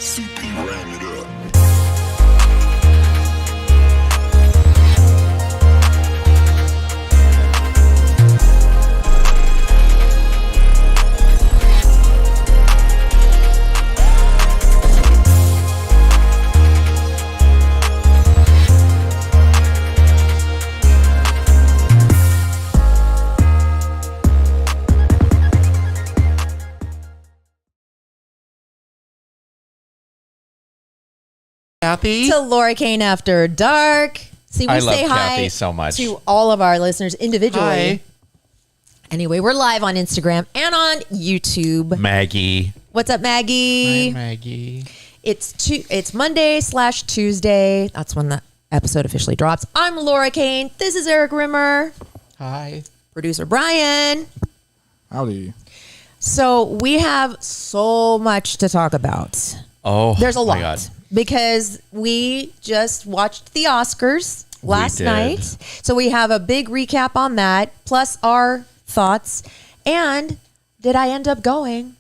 CP ran it up. Kathy? To Laura Kane After Dark. See, we I say love hi Kathy so much. to all of our listeners individually. Hi. Anyway, we're live on Instagram and on YouTube. Maggie. What's up, Maggie? Hi, Maggie. It's Monday/Tuesday. That's when the episode officially drops. I'm Laura Kane. This is Erik Rimmer. Hi. Producer Brian. Howdy. So we have so much to talk about. Oh, There's a my lot. God. Because we just watched the Oscars last did. night. So we have a big recap on that, plus our thoughts. And did I end up going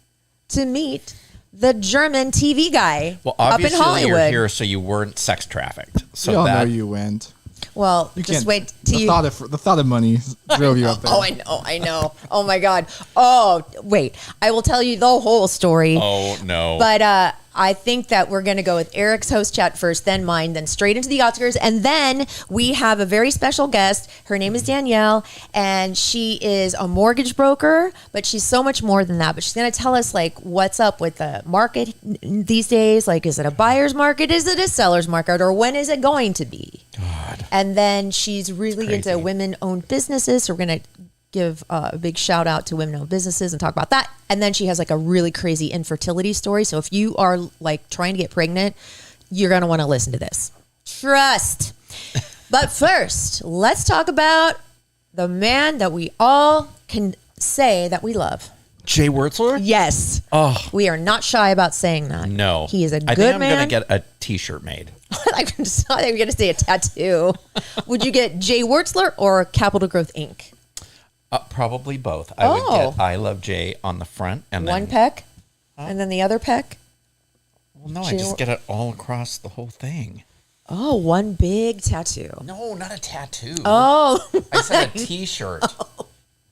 to meet the German TV guy Well, up in obviously Hollywood? you're here so you weren't sex trafficked. So We all know that you went. Well, You just can't- wait till you... The thought of money drove you up there. Oh, I know. Oh, my God. Oh, wait. I will tell you the whole story. Oh no. But I think that we're going to go with Eric's host chat first, then mine, then straight into the Oscars. And then we have a very special guest. Her name is Danielle, and she is a mortgage broker, but she's so much more than that. But she's going to tell us, like, what's up with the market these days. Like, is it a buyer's market? Is it a seller's market? Or when is it going to be? God. And then she's really into crazy. women-owned businesses. So we're going to give a big shout out to women-owned businesses and talk about that. And then she has like a really crazy infertility story. So if you are like trying to get pregnant, you're going to want to listen to this. Trust. But first, let's talk about the man that we all can say that we love. Jay Wertzler? Yes. Oh, We are not shy about saying that. no. He is a good I think I'm man. going to get a t-shirt made. I thought you were going to say a tattoo. Would you get Jay Wertzler or Capital Growth Inc.? Probably both. I would get I Love Jay on the front and One then peck and then the other peck. Well, no, I Jay- just get it all across the whole thing. Oh, one big tattoo. No, not a tattoo. Oh, I said a t-shirt.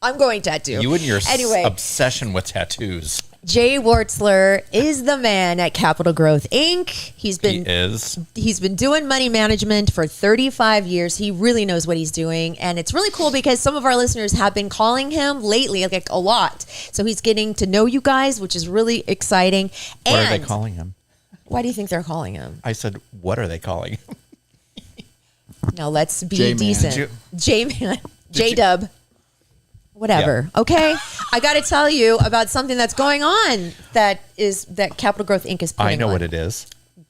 I'm going tattoo. You and your Anyway. obsession with tattoos. Jay Wertzler is the man at Capital Growth Inc. He's He is. been doing money management for 35 years. He really knows what he's doing. And it's really cool because some of our listeners have been calling him lately, like a lot. So he's getting to know you guys, which is really exciting. What And are they calling him? why do you think they're calling him? I said, what are they calling him? Now let's be J-Man. decent. J-Man. J-Dub. Whatever. Okay. I got to tell you about something that's going on that Capital Growth Inc. is putting I know on. what it is.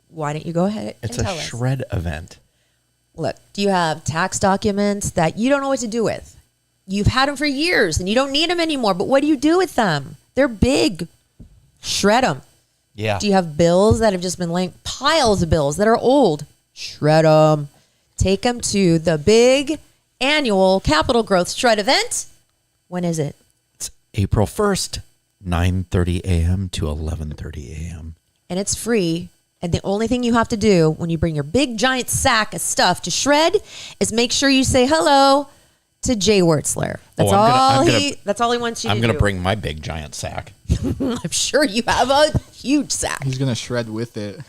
Why don't you go ahead It's and a tell us? shred event. Look, do you have tax documents that you don't know what to do with? You've had them for years and you don't need them anymore, but what do you do with them? They're big. Shred them. Yeah. Do you have bills that have just been laying piles of bills that are old? Shred them. Take them to the big annual Capital Growth Shred event. When is it? It's April 1st, 9:30 a.m. to 11:30 a.m. And it's free. And the only thing you have to do when you bring your big giant sack of stuff to shred is make sure you say hello to Jay Wertzler. That's that's all he wants you to I'm do. going to bring my big giant sack. I'm sure you have a huge sack. He's going to shred with it.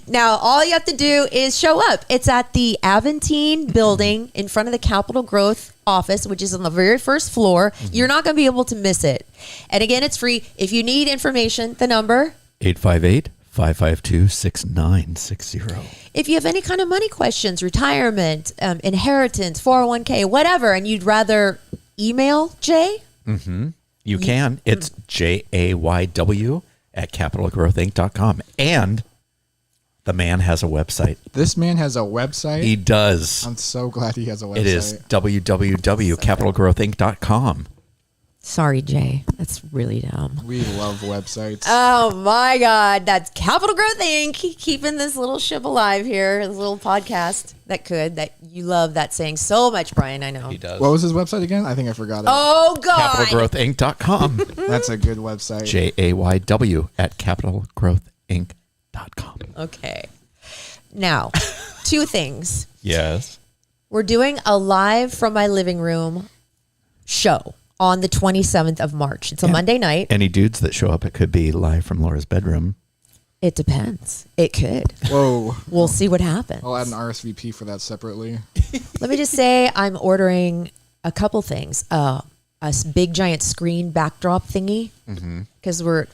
Now, all you have to do is show up. It's at the Aventine building in front of the Capital Growth office, which is on the very first floor. You're not going to be able to miss it. And again, it's free. If you need information, the number 858-552-6960. if you have any kind of money questions, retirement, inheritance, 401k, whatever, and you'd rather email Jay, You can. It's JAYW@capitalgrowthinc.com. And the man has a website. This man has a website. He does. I'm so glad he has a website. It is www.capitalgrowthinc.com. sorry, Jay, that's really dumb. We love websites. Oh my God, that's Capital Growth Inc. Keeping this little ship alive here, this little podcast that you love that saying so much, Brian. I know. He does. What was his website again? I think I forgot it. Oh God. CapitalGrowthInc.com. That's a good website. JAYW@capitalgrowthinc.com. gmail.com. Okay. Now, two things. Yes. We're doing a live from my living room show on the 27th of March. It's a Monday night. Any dudes that show up, it could be live from Laura's bedroom. It depends. It could. Whoa. We'll see what happens. I'll add an RSVP for that separately. Let me just say I'm ordering a couple things. Big giant screen backdrop thingy because we're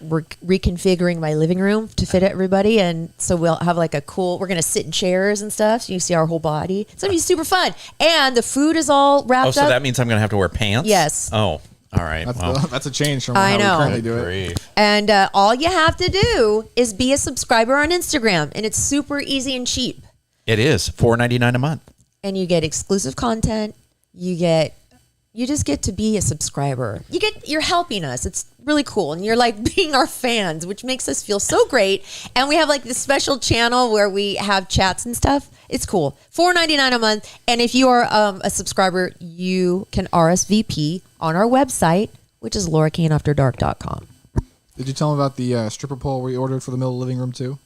reconfiguring my living room to fit everybody, and so we'll have like we're gonna sit in chairs and stuff so you see our whole body. It's gonna be super fun, and the food is all wrapped up. Oh, so that means I'm gonna have to wear pants? Yes. Oh, all right. That's a change from I how know. we currently do it. And all you have to do is be a subscriber on Instagram, and it's super easy and cheap. It is $4.99 a month. And you get exclusive content. You just get to be a subscriber. You're helping us. It's really cool. And you're like being our fans, which makes us feel so great. And we have like this special channel where we have chats and stuff. It's cool. $4.99 a month. And if you are a subscriber, you can RSVP on our website, which is laurakaneafterdark.com. Did you tell them about the stripper pole we ordered for the middle living room too?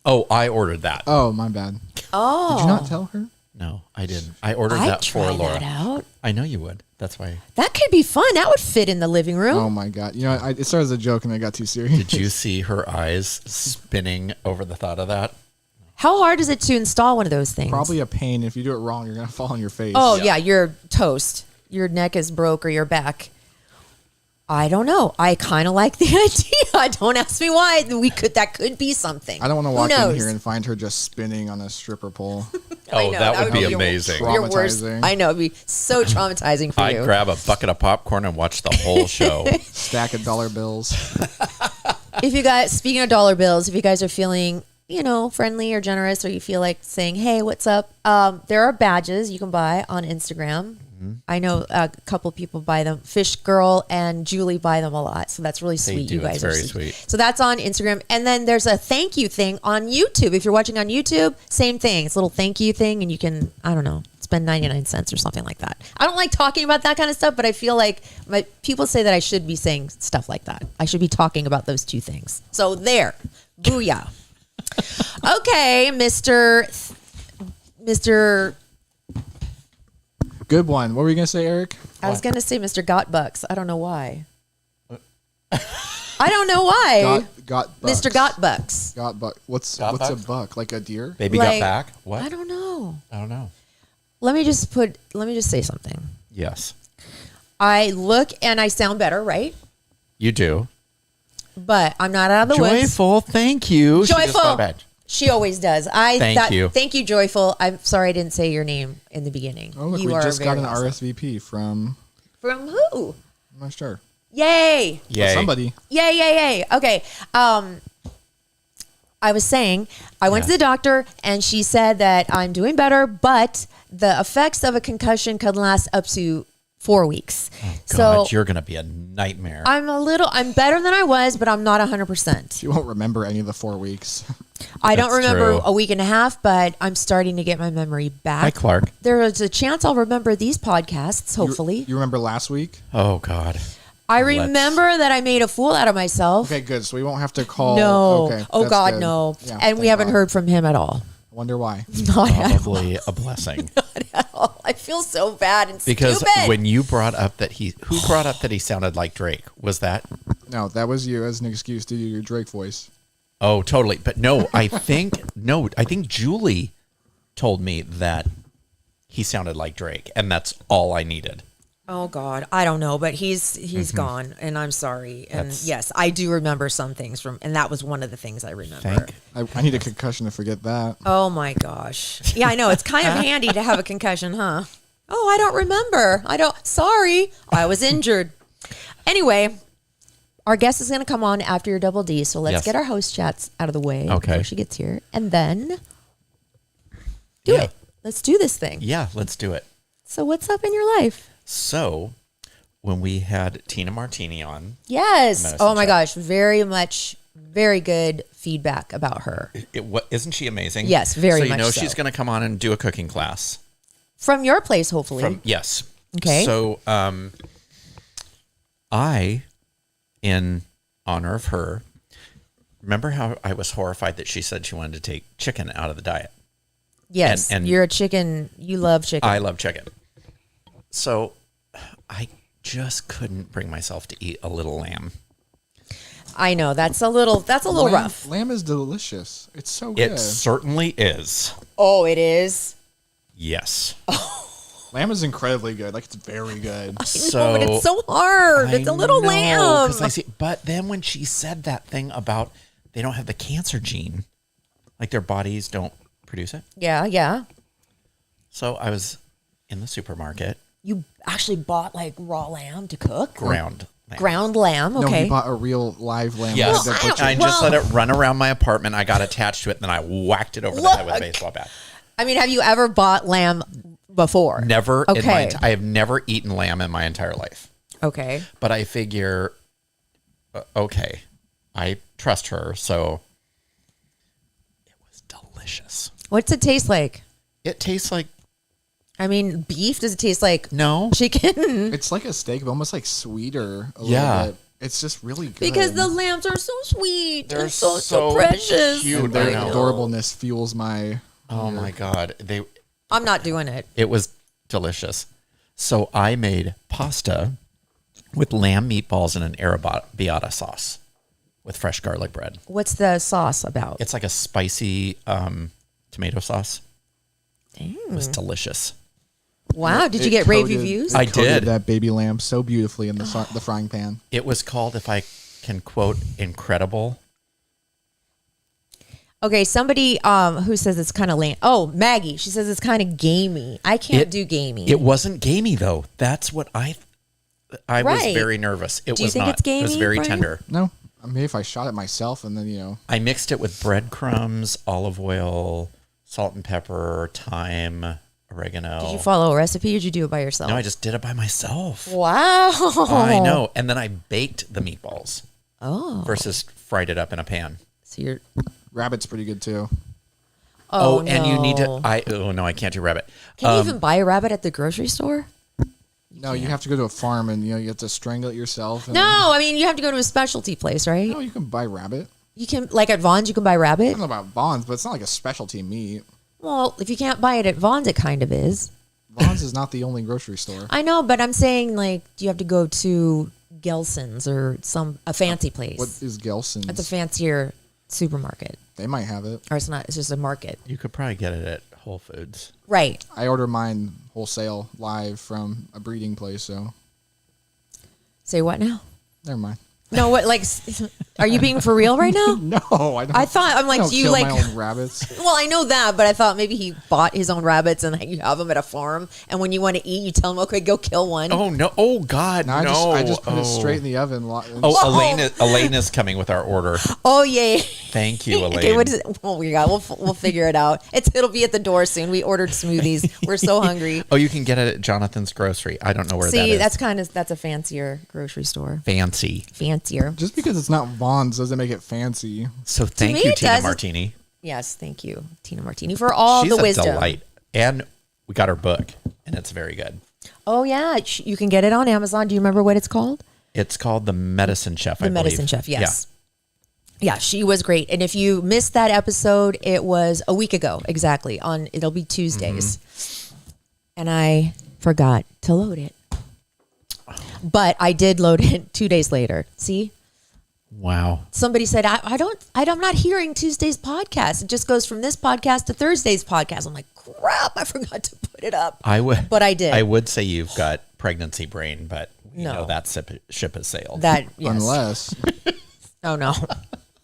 Oh, I ordered that. Oh, my bad. Oh. Did you not tell her? No, I didn't. I ordered that for try Laura. that out. I know you would. That's why. That could be fun. That would fit in the living room. Oh my God. You know, it started as a joke and it got too serious. Did you see her eyes spinning over the thought of that? How hard is it to install one of those things? Probably a pain. If you do it wrong, you're going to fall on your face. Oh, yeah, you're toast. Your neck is broke or your back. I don't know. I kind of like the idea. Don't ask me why. That could be something. I don't want to walk Who knows? in here and find her just spinning on a stripper pole. I Oh, know, that would be your- amazing. Your worst. Traumatizing. I know. It'd be so traumatizing for I'd you. grab a bucket of popcorn and watch the whole show. Stack of dollar bills. If you guys, speaking of dollar bills, if you guys are feeling, friendly or generous, or you feel like saying, hey, what's up? There are badges you can buy on Instagram. I know a couple people buy them. Fish Girl and Julie buy them a lot. So that's really sweet. do. You guys It's are very sweet. So that's on Instagram. And then there's a thank you thing on YouTube. If you're watching on YouTube, same thing. It's a little thank you thing. And you can, I don't know, spend 99 cents or something like that. I don't like talking about that kind of stuff, but I feel like people say that I should be saying stuff like that. I should be talking about those two things. So there. Booyah. Okay, Mr. Good one. What were you going to say, Eric? I was going to say Mr. Gotbucks. I don't know why. I don't know why. Got bucks. Mr. Gotbucks. Got buck. What's a bucks? buck? Like a deer? Baby Like, got back? What? I don't know. I don't know. Let me just say something. Yes, I look and I sound better, right? you do. But I'm not out of the woods. Joyful, thank you. She just Joyful. got a badge. She always does. Thank you. Thank you, Joyful. I'm sorry I didn't say your name in the beginning. Oh, look, you we are just got very an awesome. RSVP from, From who? I'm not sure. Yay. Yay. Somebody. Yay. Okay. I was saying, I went to the doctor and she said that I'm doing better, but the effects of a concussion can last up to 4 weeks. God, so you're going to be a nightmare. I'm better than I was, but I'm not 100%. You won't remember any of the 4 weeks. I don't That's remember true. a week and a half, but I'm starting to get my memory back. Hi, Clark. There is a chance I'll remember these podcasts, hopefully. You remember last week? Oh, God. I remember that I made a fool out of myself. Okay, good. So we won't have to call. No. Okay, Oh, that's God, good. no. Yeah, And we thank haven't God. heard from him at all. I wonder why. Not at all. Probably a blessing. I feel so bad and Because stupid. when you brought up that who brought up that he sounded like Drake? Was that? No, that was you as an excuse to do your Drake voice. Oh, totally. But no, I think Julie told me that he sounded like Drake, and that's all I needed. Oh God, I don't know, but he's gone, and I'm sorry. And That's- yes, I do remember some things and that was one of the things I remember. I need a concussion to forget that. Oh my gosh, yeah, I know it's kind of handy to have a concussion, huh? Oh, I don't remember. Sorry, I was injured. Anyway, our guest is going to come on after your double D, so let's Yes. get our host chats out of the way Okay. before she gets here, and then do Yeah. it. Let's do this thing. Yeah, let's do it. So, what's up in your life? So, when we had Tina Martini on, Yes. Medicine Oh my check. gosh. Very good feedback about her. isn't she amazing? Yes, very so. You much know, so. she's going to come on and do a cooking class. From your place, hopefully. Yes. Okay. So, I, in honor of her, remember how I was horrified that she said she wanted to take chicken out of the diet? Yes, And you're a chicken. You love chicken. I love chicken. So I just couldn't bring myself to eat a little lamb. I know that's a little rough. Lamb is delicious. It's so good. It certainly is. Oh, it is. Yes. Lamb is incredibly good. Like, it's very good. No, but it's so hard. It's a little lamb. 'Cause I see, but then when she said that thing about they don't have the cancer gene, like their bodies don't produce it. Yeah. So I was in the supermarket. You actually bought like raw lamb to cook? Ground lamb. Ground lamb, No, okay. he bought a real live lamb. Yes. That butcher- I just let it run around my apartment. I got attached to it, and then I whacked it over the head with a baseball bat. I mean, have you ever bought lamb before? Never. Okay. I have never eaten lamb in my entire life. Okay. But I figure, okay, I trust her, so it was delicious. What's it taste like? It tastes like I mean, beef? Does it taste like no. chicken? It's like a steak, but almost like sweeter a Yeah. little bit. It's just really good. Because the lambs are so sweet. They're They're so so precious. cute. And their I know. adorableness fuels my... Oh my god, I'm not doing it. it was delicious. So I made pasta with lamb meatballs and an arrabbiata sauce with fresh garlic bread. What's the sauce about? It's like a spicy tomato sauce. It was delicious. Wow. Did you It get rave coated- reviews? it I coated did. that baby lamb so beautifully in the frying pan. It was called, if I can quote, incredible. Okay, somebody who says it's kind of lame. Oh, Maggie. She says it's kind of gamey. I can't do gamey. It wasn't gamey though. That's what I was Right. very nervous. It Do you was think not. it's It was gamey, very Brian? tender. No, maybe if I shot it myself and then, I mixed it with breadcrumbs, olive oil, salt and pepper, thyme, oregano. Did you follow a recipe or did you do it by yourself? No, I just did it by myself. Wow. I know. And then I baked the meatballs Oh. versus fried it up in a pan. So you're. rabbit's pretty good too. Oh, and you need no. to. I can't do rabbit. Can you even buy a rabbit at the grocery store? No, you have to go to a farm and you have to strangle it yourself. And No, I mean you have to go to a specialty place, right? No, you can buy rabbit. You can, like at Vaughn's, you can buy I rabbit. don't know about Vaughn's, but it's not like a specialty meat. Well, if you can't buy it at Vaughn's, it kind of is. Vaughn's is not the only grocery store. I know, but I'm saying like, do you have to go to Gelson's or a fancy place? What is Gelson's? It's a fancier supermarket, They might have it. or it's not. It's just a market, You could probably get it at Whole Foods. right? I order mine wholesale live from a breeding place, so Say what now? never mind. No, what? Like, are you being for real right now? No, I don't. I thought I'm I like, don't do you kill like? my own rabbits? Well, I know that, but I thought maybe he bought his own rabbits and like, you have them at a farm, and when you want to eat, you tell him, okay, go kill one. Oh no! Oh God! No, No! I just put it straight in the oven. Oh, Elaine is coming with our order. Oh yay! Thank you, Elaine. Okay, what is it? Oh my God, we'll figure it out. It'll be at the door soon. We ordered smoothies. We're so hungry. Oh, you can get it at Jonathan's Grocery. I don't know where that See, is. that's a fancier grocery store. Fancy. Fancier. Just because it's not Vaughn's doesn't make it fancy. So thank me, you, it Tina does. Martini. Yes, thank you, Tina Martini, for all She's the a wisdom. delight. And we got her book, and it's very good. Oh yeah, you can get it on Amazon. Do you remember what it's called? It's called The Medicine Chef, I The believe. Medicine Chef. Yes. Yeah, she was great. And if you missed that episode, it was a week ago exactly. It'll be Tuesdays, and I forgot to load it, but I did load it 2 days later. See. Wow. Somebody said, I'm not hearing Tuesday's podcast. It just goes from this podcast to Thursday's podcast. I'm like, crap, I forgot to put it up. But I did. I would say you've got pregnancy brain, but you No. know that ship has sailed. That, yes. Unless Oh, no.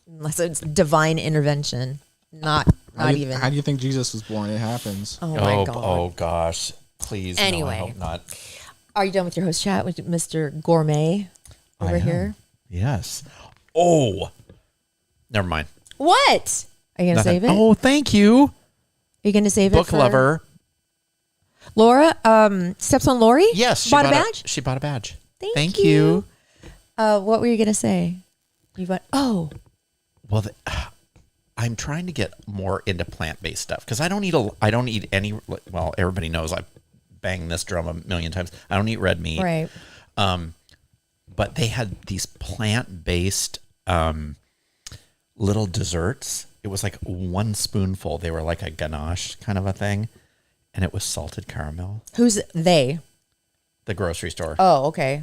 Unless it's divine intervention. Not even. How do you think Jesus was born? It happens. Oh, my God. Oh gosh. Please. Anyway. No, I hope not. Are you done with your host chat with Mr. Gourmet over I am. here? Yes. Oh. Never mind. What? Are you going to Nothing. save it? Oh, thank you. Are you going to save it Book for lover. Laura? Steps on Lori? Yes. She Bought a badge? She bought a badge. Thank you. What were you going to say? Oh. Well, I'm trying to get more into plant-based stuff because I don't eat any. Well, everybody knows I banged this drum a million times. I don't eat red meat. Right. But they had these plant-based little desserts. It was like one spoonful. They were like a ganache kind of a thing. And it was salted caramel. Who's they? The grocery store. Oh, okay.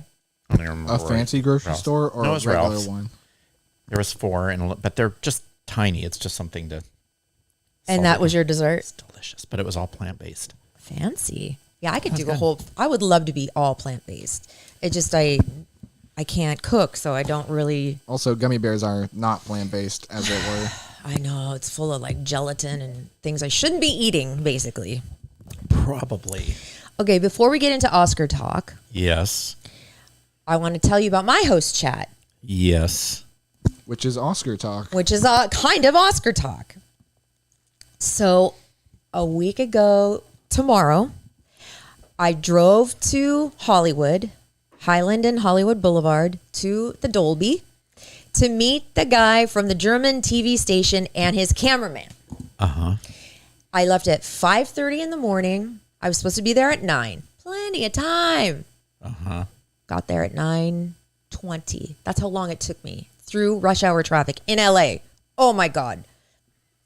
I don't remember A fancy grocery Ralph's. store or No, it a was regular Ralph's. one? There was 4, but they're just tiny. It's just something to. And that was your dessert? It's delicious, but it was all plant-based. Fancy. Yeah, I could do a good. whole. I would love to be all plant based. It just I can't cook, so I don't really. Also, gummy bears are not plant-based, as it were. I know it's full of like gelatin and things I shouldn't be eating, basically. Probably. Okay, before we get into Oscar talk, Yes. I want to tell you about my host chat, Yes. Which is Oscar talk. which is a kind of Oscar talk. So, a week ago tomorrow, I drove to Hollywood, Highland and Hollywood Boulevard, to the Dolby to meet the guy from the German TV station and his cameraman. Uh-huh. I left at 5:30 in the morning. I was supposed to be there at 9. Plenty of time. Uh-huh. Got there at 9:20. That's how long it took me through rush hour traffic in LA. Oh my God.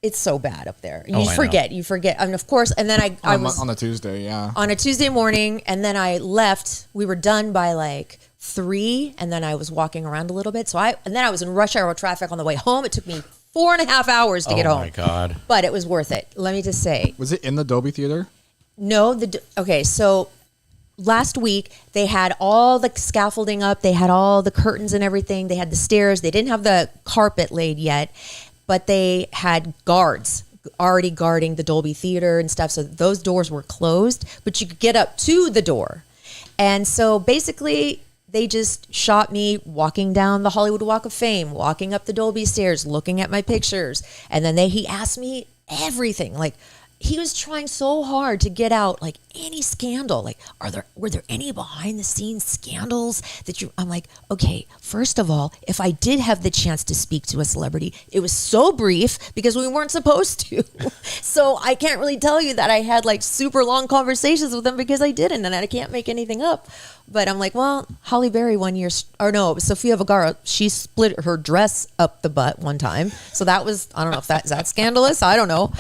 It's so bad up there. Oh, I know. You forget. And of course, and then I was On a Tuesday, yeah. on a Tuesday morning, and then I left. We were done by like 3, and then I was walking around a little bit. And then I was in rush hour traffic on the way home. It took me 4.5 hours to get home. Oh my God. But it was worth it. Let me just say. Was it in the Dolby Theater? No, okay, so last week they had all the scaffolding up, they had all the curtains and everything, they had the stairs, they didn't have the carpet laid yet, but they had guards already guarding the Dolby Theater and stuff, so those doors were closed, but you could get up to the door. And so basically they just shot me walking down the Hollywood Walk of Fame, walking up the Dolby stairs, looking at my pictures, and then he asked me everything, like he was trying so hard to get out like any scandal. Like, were there any behind the scenes scandals that I'm like, okay, first of all, if I did have the chance to speak to a celebrity, it was so brief because we weren't supposed to. So I can't really tell you that I had like super long conversations with them because I didn't, and I can't make anything up. But I'm like, well, Holly Berry one year, or no, it was Sofia Vergara. She split her dress up the butt one time. So that was, I don't know if is that scandalous. I don't know.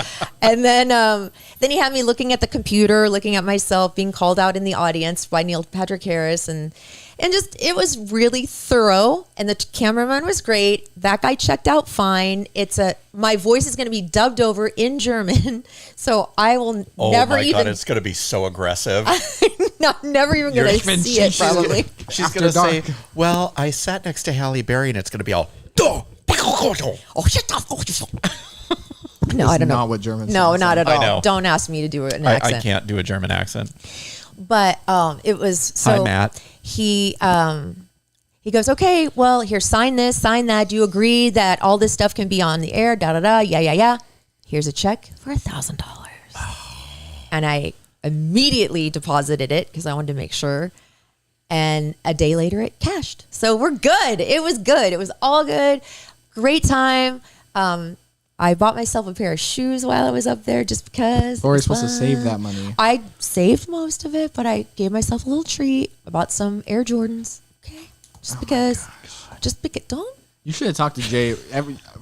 And then he had me looking at the computer, looking at myself, being called out in the audience by Neil Patrick Harris. And just, it was really thorough. And the cameraman was great. That guy checked out fine. My voice is going to be dubbed over in German. So I will never even. Oh my God, it's going to be so aggressive. I'm never even going to see it, probably. She's going to say, well, I sat next to Halle Berry, and it's going to be all, oh, shut up. No, I don't know. Not what German No, sounds not like. at all. I know. Don't ask me to do an accent. I can't do a German accent. But it was so. Hi, Matt. He goes, okay, well, here, sign this, sign that. Do you agree that all this stuff can be on the air? Da da da. Yeah. Here's a check for $1,000. And I immediately deposited it because I wanted to make sure. And a day later, it cashed. So we're good. It was good. It was all good. Great time. I bought myself a pair of shoes while I was up there just because. Lori's supposed to save that money. I saved most of it, but I gave myself a little treat. I bought some Air Jordans. Okay. Just because. Don't. You should have talked to Jay.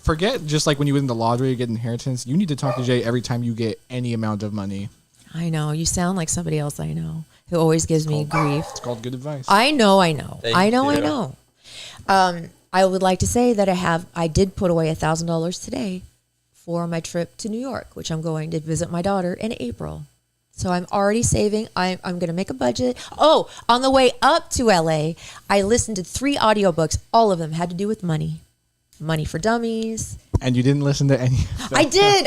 Forget just like when you win the lottery, you get inheritance. You need to talk to Jay every time you get any amount of money. I know. You sound like somebody else I know who always gives me grief. It's called good advice. I know. Thank you. I would like to say that I did put away $1,000 today for my trip to New York, which I'm going to visit my daughter in April. So I'm already saving. I'm going to make a budget. Oh, on the way up to LA, I listened to 3 audiobooks. All of them had to do with money. Money for Dummies. And you didn't listen to any of them. I did.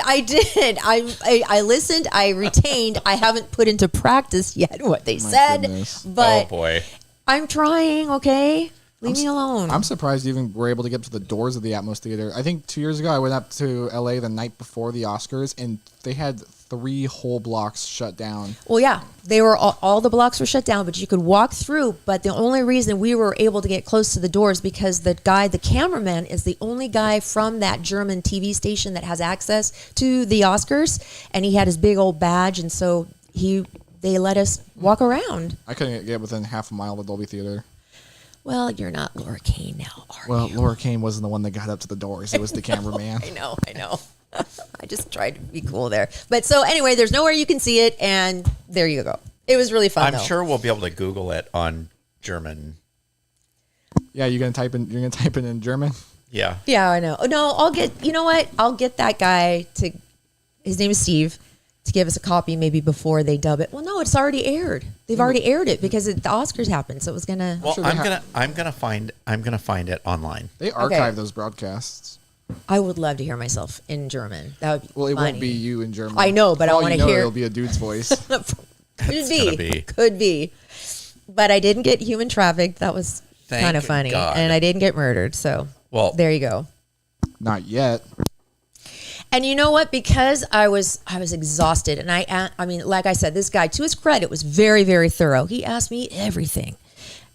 I listened. I retained. I haven't put into practice yet what they said. Goodness. But Oh, boy. I'm trying, okay? Leave me alone. I'm surprised you even were able to get to the doors of the Atmos Theater. I think 2 years ago I went up to LA the night before the Oscars, and they had 3 whole blocks shut down. Well, yeah, they were all the blocks were shut down, but you could walk through. But the only reason we were able to get close to the doors because the cameraman, is the only guy from that German TV station that has access to the Oscars, and he had his big old badge, and so they let us walk around. I couldn't get within half a mile of the Dolby Theater. Well, you're not Laura Kane now, are Well, you? Laura Kane wasn't the one that got up to the doors. It was the cameraman. I know. I just tried to be cool there. But so anyway, there's nowhere you can see it, and there you go. It was really fun. I'm sure we'll be able to Google it on German. Yeah, you're gonna type it in German. Yeah. Yeah, I know. No, I'll get. You know what? I'll get that guy to. His name is Steve. To give us a copy maybe before they dub it. Well, no, it's already aired. They've already aired it because the Oscars happened, so it was gonna. Well, sure I'm gonna find it online. They archive those broadcasts. I would love to hear myself in German. That would be Well, it funny. won't be you in German. I know, but I For all wanna you know, hear- It'll be a dude's voice. Could be. But I didn't get human trafficked. That was Thank kind of funny, God. and I didn't get murdered. So Well- there you go. Not yet. And you know what? Because I was exhausted, and I mean, like I said, this guy, to his credit, was very, very thorough. He asked me everything,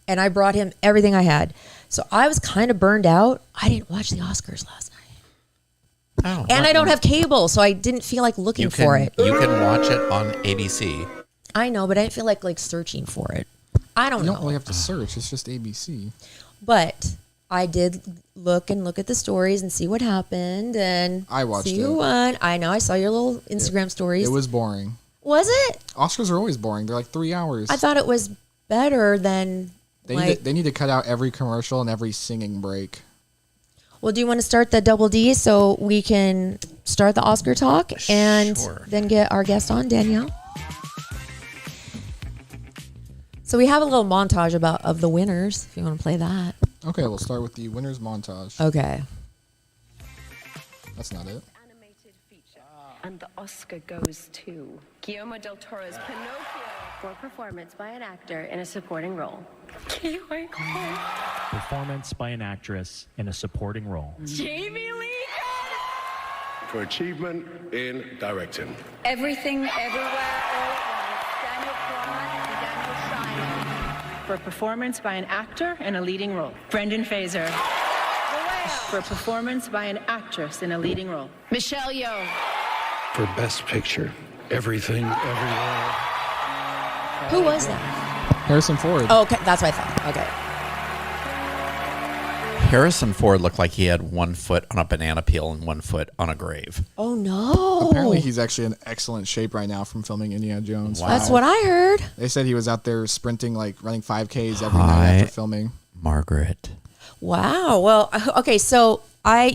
and I brought him everything I had. So I was kind of burned out. I didn't watch the Oscars last night, Oh, and I don't have cable, so I didn't feel like looking for it. You can watch it on ABC. I know, but I didn't feel like searching for it. I don't You know. don't really have to search. It's just ABC. But I did look at the stories and see what happened, and I watched see who it. won. I know. I saw your little Instagram stories. It was boring. Was it? Oscars are always boring. They're like 3 hours. I thought it was better than They need to cut out every commercial and every singing break. Well, do you want to start the double D so we can start the Oscar talk and Sure. then get our guest on, Danielle? So we have a little montage of the winners, if you want to play that. Okay, we'll start with the winners montage. Okay. That's not it. Animated feature. And the Oscar goes to Guillermo del Toro's Pinocchio for performance by an actor in a supporting role. Performance by an actress in a supporting role. Jamie Lee For achievement in directing. Everything, Everywhere, All at Once. Daniel Kwan and Daniel Scheinert. For performance by an actor in a leading role. Brendan Fraser. For performance by an actress in a leading role. Michelle Yeoh. For best picture. Everything, everywhere. Who was that? Harrison Ford. Oh, okay. That's what I thought. Okay. Harrison Ford looked like he had 1 foot on a banana peel and 1 foot on a grave. Oh, no. Apparently, he's actually in excellent shape right now from filming Indiana Jones. Wow. That's what I heard. They said he was out there sprinting, like running 5Ks every night after filming. Margaret. Wow. Well, okay. So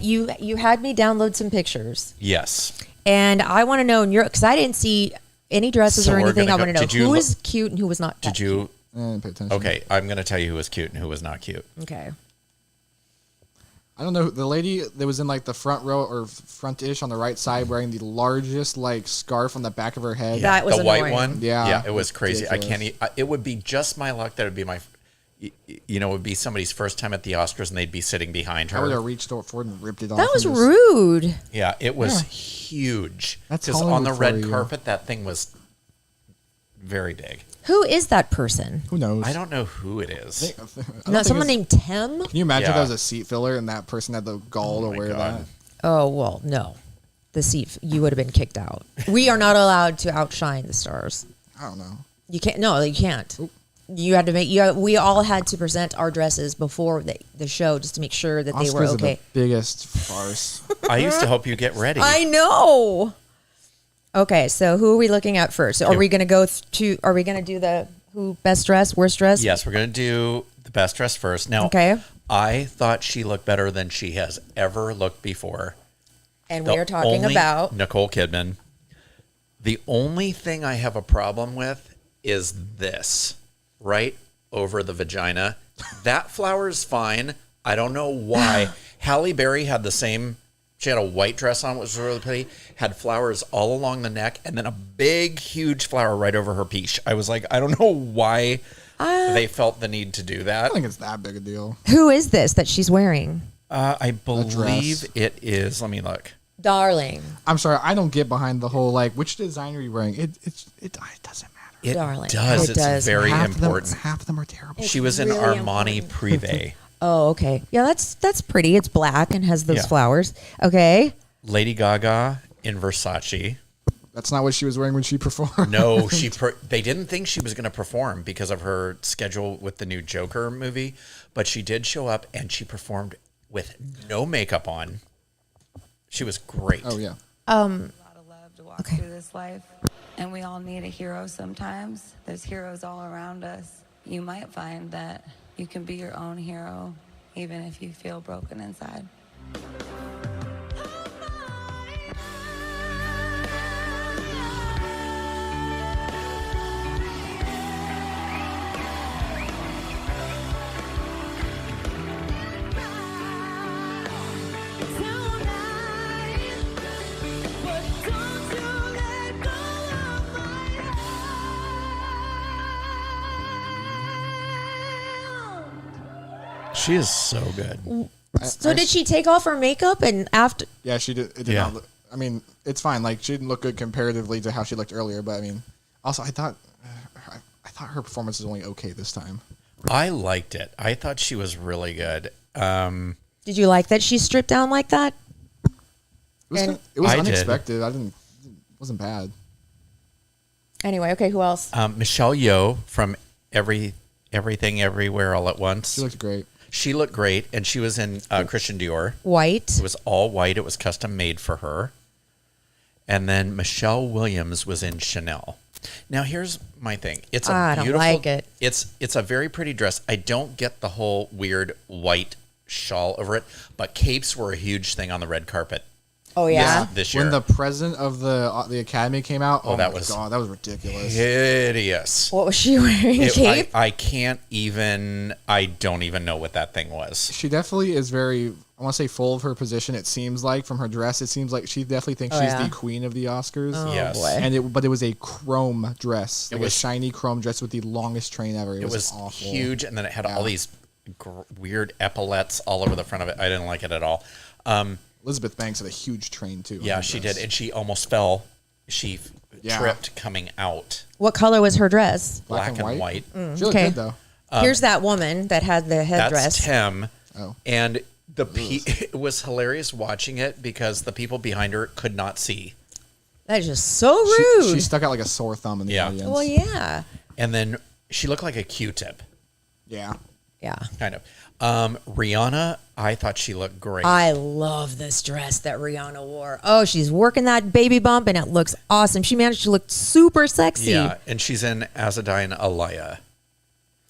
you had me download some pictures, Yes. and I want to know because I didn't see any dresses So or we're anything. gonna I want go- to know did you who look- was cute and who was not. Did you? I didn't pay attention. Okay, I'm going to tell you who was cute and who was not cute. Okay. I don't know. The lady that was in like the front row or front-ish on the right side wearing the largest like scarf on the back of her head. That was the white annoying. one. Yeah. Yeah, it was crazy. I can't. Ridiculous. It would be just my luck that it would be my. It would be somebody's first time at the Oscars and they'd be sitting behind I would have her. reached forward and ripped it off. That was and just- rude. Yeah, it was Yeah. huge. That's because on the Hollywood red for you. carpet, that thing was very big. Who is that person? Who knows? I don't know who it is. I don't No, think someone it's- named Tim. Can you imagine if Yeah. that was a seat filler and that person had the gall Oh to my wear God. that? Oh well, no. The seat you would have been kicked out. We are not allowed to outshine the stars. I don't know. You can't. No, you can't. You had to make. We all had to present our dresses before the show just to make sure that they were Oscars are okay. the biggest farce. I used to help you get ready. I know. Okay, so who are we looking at first? Are we going to go to? Are we going to do the who best dressed, worst dressed? Yes, we're going to do the best dress first. Now, Okay. I thought she looked better than she has ever looked before. And The we are talking only- about. Nicole Kidman. The only thing I have a problem with is this, right over the vagina. That flower is fine. I don't know why. Halle Berry had the same. She had a white dress on, which was really pretty. Had flowers all along the neck, and then a big, huge flower right over her peach. I was like, I don't know why they felt the need to do I that. don't think it's that big a deal. Who is this that she's wearing? I believe dress. it is. Let me look. Darling. I'm sorry, I don't get behind the whole like which designer are you wearing. It doesn't matter. It Darling. does. It It's does. very half important. Half of them are terrible. She was in really Armani Privé. Oh, okay. Yeah, that's pretty. It's black and has those Yeah. flowers. Okay. Lady Gaga in Versace. That's not what she was wearing when she performed. No, they didn't think she was going to perform because of her schedule with the new Joker movie, but she did show up and she performed with no makeup on. She was great. Oh yeah. A lot of love to walk through this life, and we all need a hero sometimes. There's heroes all around us. You might find that you can be your own hero, even if you feel broken inside. She is so good. So did she take off her makeup and after? Yeah, she did. It did not look, I mean, it's fine. Like she didn't look good comparatively to how she looked earlier, but I mean, also I thought her performance was only okay this time. I liked it. I thought she was really good. Did you like that she stripped down like that? It was I did. unexpected. It wasn't bad. Anyway, okay, who else? Michelle Yeoh from Everything Everywhere All at Once. She looked great. She looked great, and she was in Christian Dior. White. It was all white. It was custom made for her. And then Michelle Williams was in Chanel. Now here's my thing. It's a I don't beautiful. like it. It's a very pretty dress. I don't get the whole weird white shawl over it, but capes were a huge thing on the red carpet. Oh yeah. This year. When the president of the Academy came out, that my was- God, that was ridiculous. Hideous. What was she wearing? A cape? I can't even. I don't even know what that thing was. She definitely is very, I want to say, full of her position. It seems like from her dress, it seems like she definitely thinks Oh, she's yeah? the queen of the Oscars. Yes. boy. And but it was a chrome dress, like was- a shiny chrome dress with the longest train ever. It, It was awful. huge, and then it had all Yeah. these weird epaulets all over the front of it. I didn't like it at all. Elizabeth Banks had a huge train too. on Yeah, her she dress. did, and she almost fell. She Yeah. tripped coming out. What color was her dress? Black and white. She looked Okay. good though. Here's that woman that had the headdress. That's Tim. Oh. And it was hilarious watching it because the people behind her could not see. That is just so She, rude. she stuck out like a sore thumb in the Yeah. audience. Well, yeah. And then she looked like a Q-tip, Yeah. Yeah. kind of. Rihanna, I thought she looked great. I love this dress that Rihanna wore. Oh, she's working that baby bump and it looks awesome. She managed to look super sexy. Yeah, and she's in Azadine Alaya.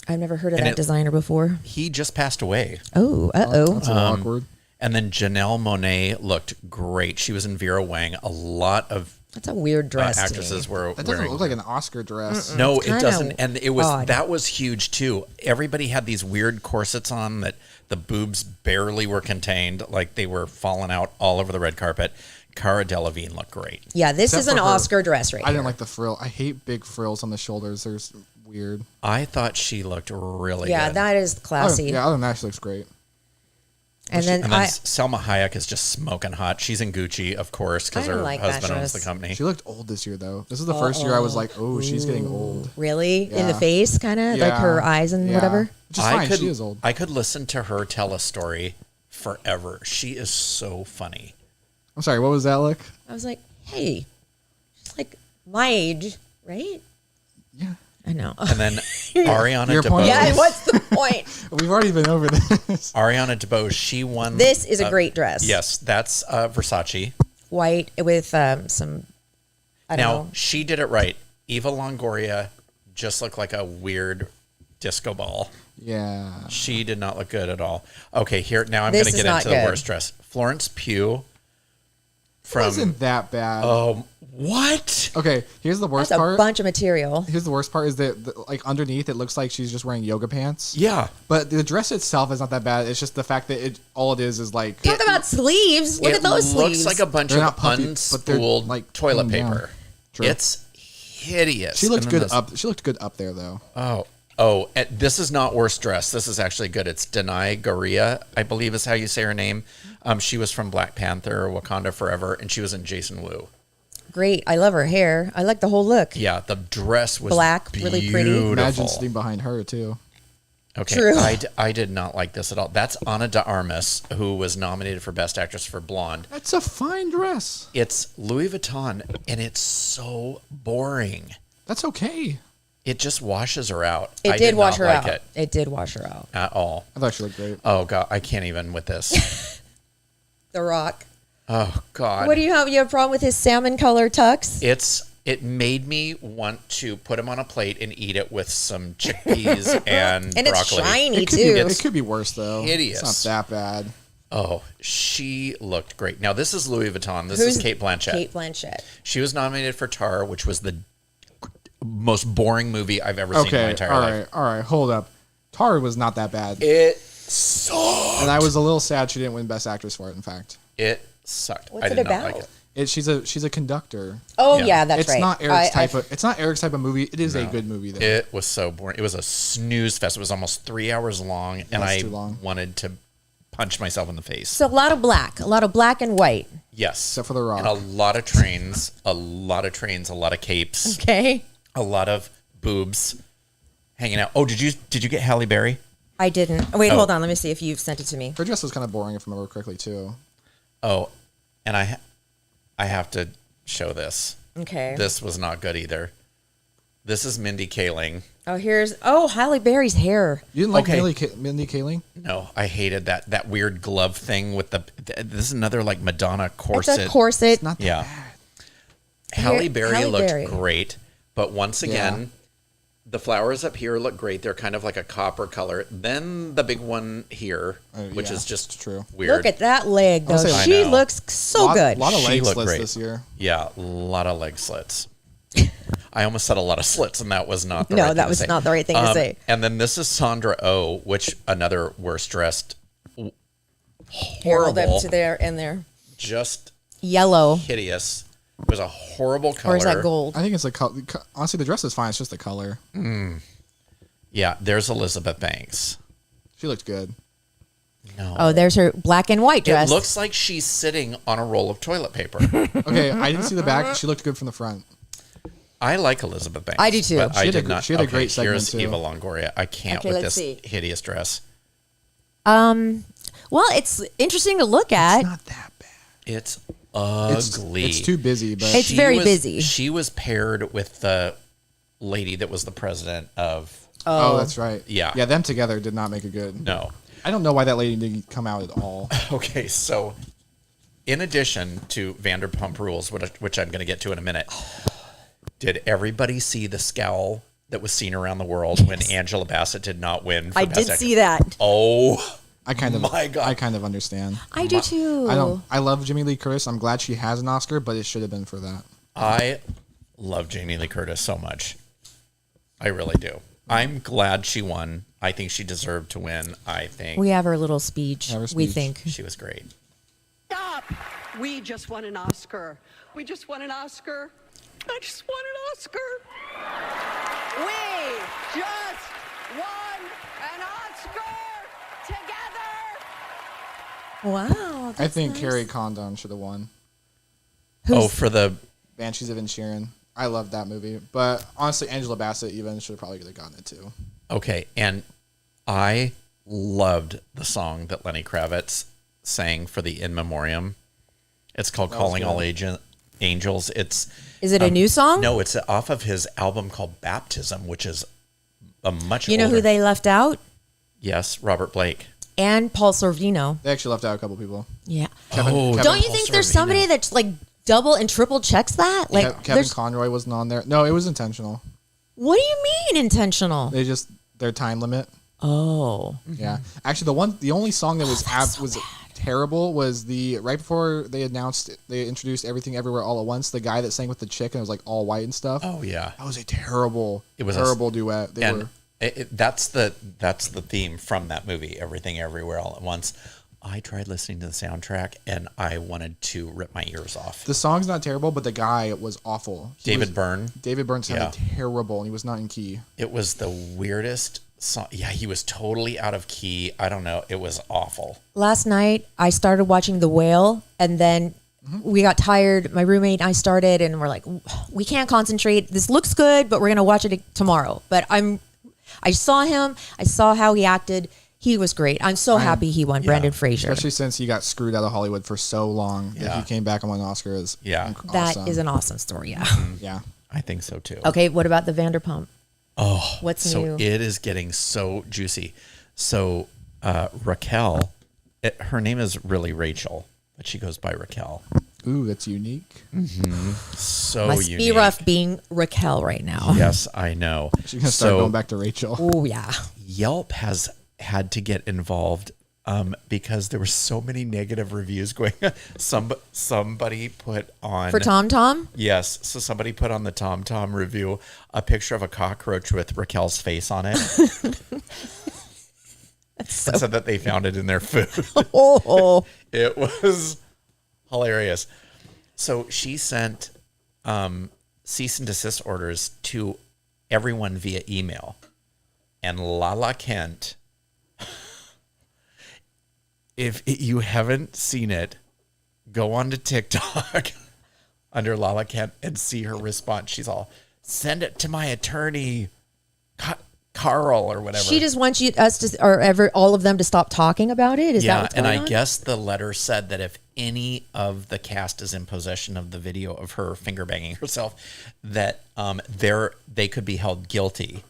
I've never heard of And that it- designer before. He just passed away. Oh, uh-oh. That's a little awkward. And then Janelle Monáe looked great. She was in Vera Wang. A lot of That's a weird dress to me. actresses were That doesn't wearing. look like an Oscar dress. No, it kinda doesn't. And it was odd. that was huge too. Everybody had these weird corsets on that the boobs barely were contained, like they were falling out all over the red carpet. Cara Delevingne looked great. Yeah, this Except is an for her- Oscar dress right I didn't here. like the frill. I hate big frills on the shoulders. They're weird. I thought she looked really Yeah, good. that is classy. Yeah, other than that, she looks great. And then and then I Selma Hayek is just smoking hot. She's in Gucci, of course, because I her like that husband owns the dress. company. She looked old this year, though. This is the first year I was like, oh, she's getting old. really in the Yeah. face, kind of like her eyes and Yeah. whatever. Which is fine. She is old. I could listen to her tell a story forever. She is so funny. I'm sorry, what was that like? I was like, hey, she's like my age, right? Yeah. I know. And then Ariana Your point? DeBose. Yeah, what's the point? We've already been over this. Ariana DeBose, she won. This is a great dress. Yes, that's Versace. White with some. I don't Now, know. she did it right. Eva Longoria just looked like a weird disco ball. Yeah. She did not look good at all. Okay, here now I'm This going to is get not into the good. worst dress. Florence Pugh It from wasn't that bad. what? Okay, here's the worst That's a part. bunch of material. Here's the worst part is that like underneath it looks like she's just wearing yoga pants. Yeah. But the dress itself is not that bad. It's just the fact that all it is like Talk about sleeves. Look It at those looks sleeves. like a bunch They're of not puffy, but they're, unspooled like, toilet pinned down. paper. True. It's hideous. she looked And then good this- up. She looked good up there though. Oh, and this is not worst dress. This is actually good. It's Denai Guerrilla, I believe is how you say her name. She was from Black Panther, Wakanda Forever, and she was in Jason Wu. Great. I love her hair. I like the whole look. Yeah, the dress was Black, really pretty. beautiful. Imagine sitting behind her too. Okay, True. I did not like this at all. That's Ana de Armas, who was nominated for Best Actress for Blonde. That's a fine dress. It's Louis Vuitton, and it's so boring. That's okay. It just washes her out. It I did wash not her like out. it It did wash her out. at all. I thought she looked great. Oh God, I can't even with this. The Rock. Oh God. What do you have? You have a problem with his salmon color tux? It made me want to put him on a plate and eat it with some chickpeas and And it's broccoli. shiny It could, too. it could be worse though. Hideous. It's not that bad. Oh, she looked great. Now this is Louis Vuitton. This is Kate Blanchett. Kate Blanchett. She was nominated for Tar, which was the most boring movie I've ever seen in my Okay, entire all life. right, all right. Hold up. Tar was not that bad, It sucked. and I was a little sad she didn't win Best Actress for it. In fact, It sucked. What's I it did not about? like it. she's a conductor. Oh Yeah. yeah, that's It's right. not Eric's type of. It's not Eric's type of movie. It is a good movie though. It was so boring. It was a snooze fest. It was almost 3 hours long, and That's I too long. wanted to punch myself in the face. So a lot of black and white. Yes. Except for The Rock. And a lot of trains, a lot of capes, Okay. a lot of boobs hanging out. Oh, did you get Halle Berry? I didn't. Wait, Oh. hold on. Let me see if you've sent it to me. Her dress was kind of boring, if I remember correctly, too. Oh, and I have to show this. Okay. This was not good either. This is Mindy Kaling. Oh, Halle Berry's hair. You didn't like Okay. Mindy Kaling? No, I hated that weird glove thing with this is another like Madonna It's corset. a corset. It's not that Yeah. bad. Halle Berry Halle looked Berry. great, but once again, the flowers up here look great. They're kind of like a copper color. Then the big one here, which yeah, is just it's true. weird. Look at that leg, though. I'll say- I She know. looks so good. A lot of She leg looked slits great. this year. Yeah, a lot of leg slits. I almost said a lot of slits, and that was not the No, right thing that to was say. not the right thing to say. And then this is Sandra Oh, which another worst dressed, Here, hold horrible, up to there and there. just Yellow. hideous. It was a horrible color. Or is that gold? I think it's the color. Honestly, the dress is fine. It's just the color. Yeah, there's Elizabeth Banks. She looked good. No. Oh, there's her black and white dress. It looks like she's sitting on a roll of toilet paper. Okay, I didn't see the back. She looked good from the front. I like Elizabeth Banks. I do too. But She I had a did gr- not. she had a okay, great segment, here's too. Eva Longoria. I can't Okay, with let's this see. hideous dress. Well, it's interesting to look at. It's not that bad. It's ugly. It's too busy, but It's very busy. She was paired with the lady that was the president of. oh, that's right. Yeah. yeah. Them together did not make it good. No. I don't know why that lady didn't come out at all. Okay, so in addition to Vanderpump Rules, which I'm going to get to in a minute, did everybody see the scowl that was seen around the world when Angela Bassett did not win? For I Best did Actress? see that. Oh, I kind of, My God. I kind of understand. I do too. I don't. I love Jamie Lee Curtis. I'm glad she has an Oscar, but it should have been for that. I love Jamie Lee Curtis so much. I really do. I'm glad she won. I think she deserved to win. I think We have her little speech. Have her We speech. think. she was great. Stop! We just won an Oscar. We just won an Oscar. I just won an Oscar. We just won an Oscar together. Wow. I think Carrie Condon should have won. Oh, for the Banshees of Inisherin. I love that movie, but honestly, Angela Bassett even should have probably gotten it too. okay, and I loved the song that Lenny Kravitz sang for the In Memoriam. It's called "Calling All Angels." It's Is it a new song? no, it's off of his album called Baptism, which is a much. You know who older- they left out? Yes, Robert Blake. And Paul Sorvino. They actually left out a couple people. Yeah. Oh, Don't you think there's somebody that's like double and triple checks that? Like, Kevin there's, Conroy wasn't on there. No, it was intentional. what do you mean intentional? They just their time limit. Oh. Yeah, actually, the only song that was terrible was the right before they introduced Everything Everywhere All at Once. The guy that sang with the chick and it was like all white and stuff. Oh yeah, That was a terrible, It was terrible duet. They and were. that's the theme from that movie, Everything Everywhere All at Once. I tried listening to the soundtrack and I wanted to rip my ears off. The song's not terrible, but the guy was awful. David Byrne. David Byrne sounded Yeah. terrible, and he was not in key. It was the weirdest song. Yeah, he was totally out of key. I don't know. It was awful. Last night I started watching The Whale and then we got tired. My roommate and I started and we're like, we can't concentrate. This looks good, but we're going to watch it tomorrow. But I saw him. I saw how he acted. He was great. I'm so happy he won. Brendan Fraser. Especially since he got screwed out of Hollywood for so long that he came back and won an Oscar. Awesome. That is an awesome story. Yeah. Yeah. I think so too. Okay, what about the Vanderpump? Oh, what's so new? It is getting so juicy. So Raquel, her name is really Rachel, but she goes by Raquel. Ooh, that's unique. So Must unique. be rough being Raquel right now. Yes, I know. She's gonna start going back to Rachel. Oh yeah. Yelp has had to get involved because there were so many negative reviews going. Somebody put on For TomTom? Yes, so somebody put on the TomTom review a picture of a cockroach with Raquel's face on it. And said that they found it in their food. Oh. It was hilarious. So she sent cease and desist orders to everyone via email. And Lala Kent, if you haven't seen it, go on to TikTok under Lala Kent and see her response. She's all, send it to my attorney, Carl, or whatever. She just wants all of them to stop talking about it. Is that what's going on? I guess the letter said that if any of the cast is in possession of the video of her finger banging herself, that they could be held guilty.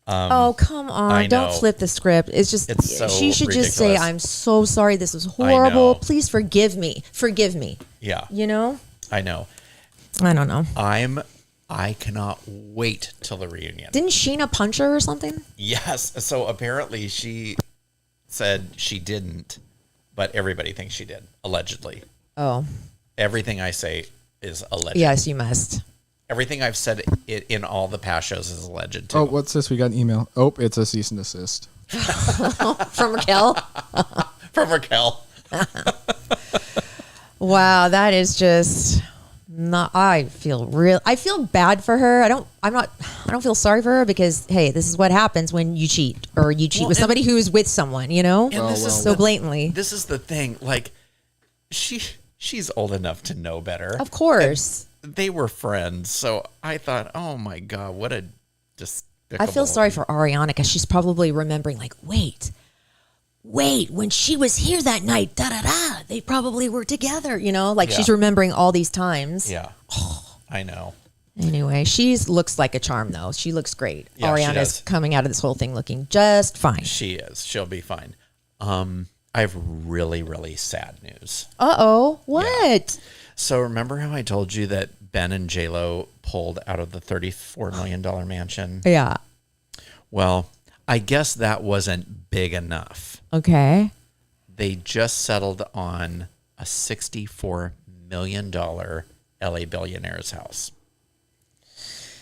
Oh, come on. Don't flip the script. It's just, so she should just say, ridiculous. I'm so sorry. This was horrible. Please forgive me. Forgive me. Yeah. You know? I know. I don't know. I cannot wait till the reunion. Didn't Sheena punch her or something? Yes. So apparently she said she didn't, but everybody thinks she did, allegedly. Oh. Everything I say is alleged. Yes, you must. Everything I've said in all the past shows is alleged too. Oh, what's this? We got an email. Oh, it's a cease and desist. From Raquel? From Raquel. Wow, that is just not. I feel bad for her. I don't feel sorry for her because hey, this is what happens when you cheat or you cheat with somebody who is with someone, you know? So blatantly. This is the thing. Like she's old enough to know better. Of course. And they were friends. So I thought, oh my God, what a despicable. I feel sorry for Ariana because she's probably remembering like, wait, when she was here that night, they probably were together, you know? Like she's remembering all these times. Yeah. I know. Anyway, she looks like a charm though. She looks great. Yeah, Ariana's coming out of this whole thing looking just fine. She is. She'll be fine. I have really, really sad news. Uh-oh. What? Yeah. So remember how I told you that Ben and J-Lo pulled out of the $34 million mansion? Yeah. Well, I guess that wasn't big enough. Okay. They just settled on a $64 million LA billionaire's house.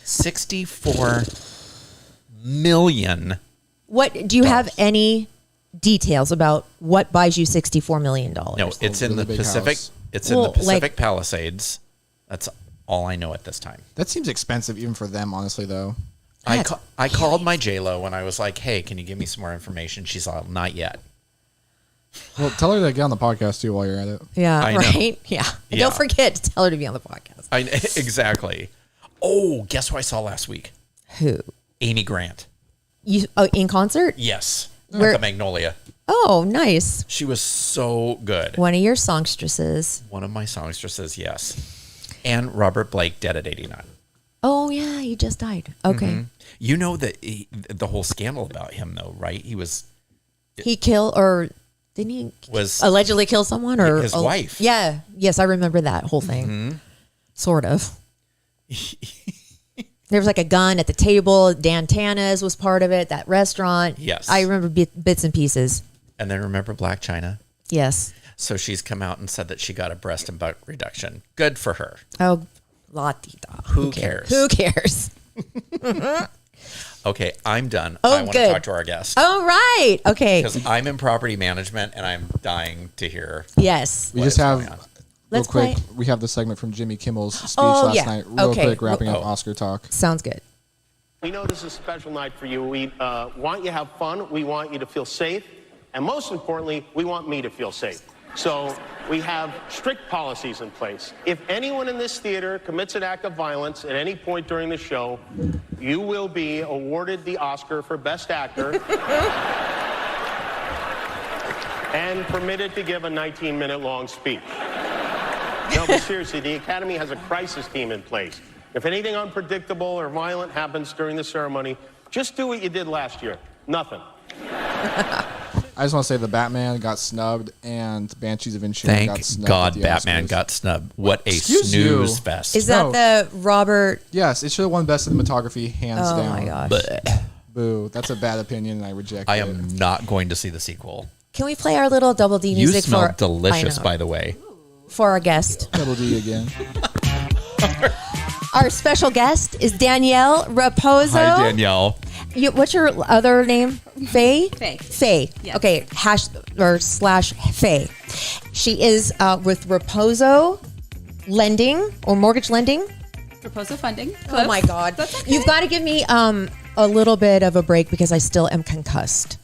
$64 million. What do you have any details about what buys you $64 million? No, it's in the Pacific. House. It's in the Pacific Palisades. That's all I know at this time. That seems expensive even for them, honestly, though. I called my J-Lo and I was like, hey, can you give me some more information? She's like, not yet. Well, tell her to get on the podcast, too, while you're at it. Yeah, I know. right? Yeah. And don't forget to tell her to be on the podcast. Exactly. Oh, guess who I saw last week? Who? Amy Grant. You in concert? Yes. Where- At the Magnolia. Oh, nice. She was so good. One of your songstresses. One of my songstresses, yes. And Robert Blake, dead at 89. Oh, yeah, he just died. Okay. Mm-hmm. You know the whole scandal about him, though, right? He killed, or didn't he allegedly kill someone? Or his wife. Yeah. Yes, I remember that whole thing. Mm-hmm. Sort of. There was like a gun at the table. Dan Tana's was part of it, that restaurant. Yes. I remember bits and pieces. And then remember Black China? Yes. So she's come out and said that she got a breast and butt reduction. Good for her. Oh, la-di-da. Who cares? Who cares? Okay, I'm done. Oh, I want good. to talk to our guest. Oh, right. Okay. Because I'm in property management and I'm dying to hear. Yes. We just have, real Let's quick, play. we have the segment from Jimmy Kimmel's speech Oh, last yeah. night. Real Okay. quick, wrapping up Oscar talk. Sounds good. We know this is a special night for you. We want you to have fun. We want you to feel safe. And most importantly, we want me to feel safe. So we have strict policies in place. If anyone in this theater commits an act of violence at any point during the show, you will be awarded the Oscar for Best Actor and permitted to give a 19-minute long speech. No, but seriously, the Academy has a crisis team in place. If anything unpredictable or violent happens during the ceremony, just do what you did last year. Nothing. I just want to say the Batman got snubbed and Banshees of Inisherin got Thank snubbed. God at the Batman Oscars. got snubbed. What a Excuse snooze you. fest. Is that No. the Robert? Yes, it should have won Best Cinematography, hands Oh down. my gosh. Bleh. Boo. That's a bad opinion, and I reject I it. am not going to see the sequel. Can we play our little Double D You music smell for delicious, I know. by the way. For our guest? Double D again. Our special guest is Danielle Raposo. Hi, Danielle. What's your other name? Faye? Faye. Yes. Okay, / Faye. She is with Raposo Lending or Mortgage Lending. Proposal funding. Oh my God. That's okay. You've got to give me a little bit of a break because I still am concussed.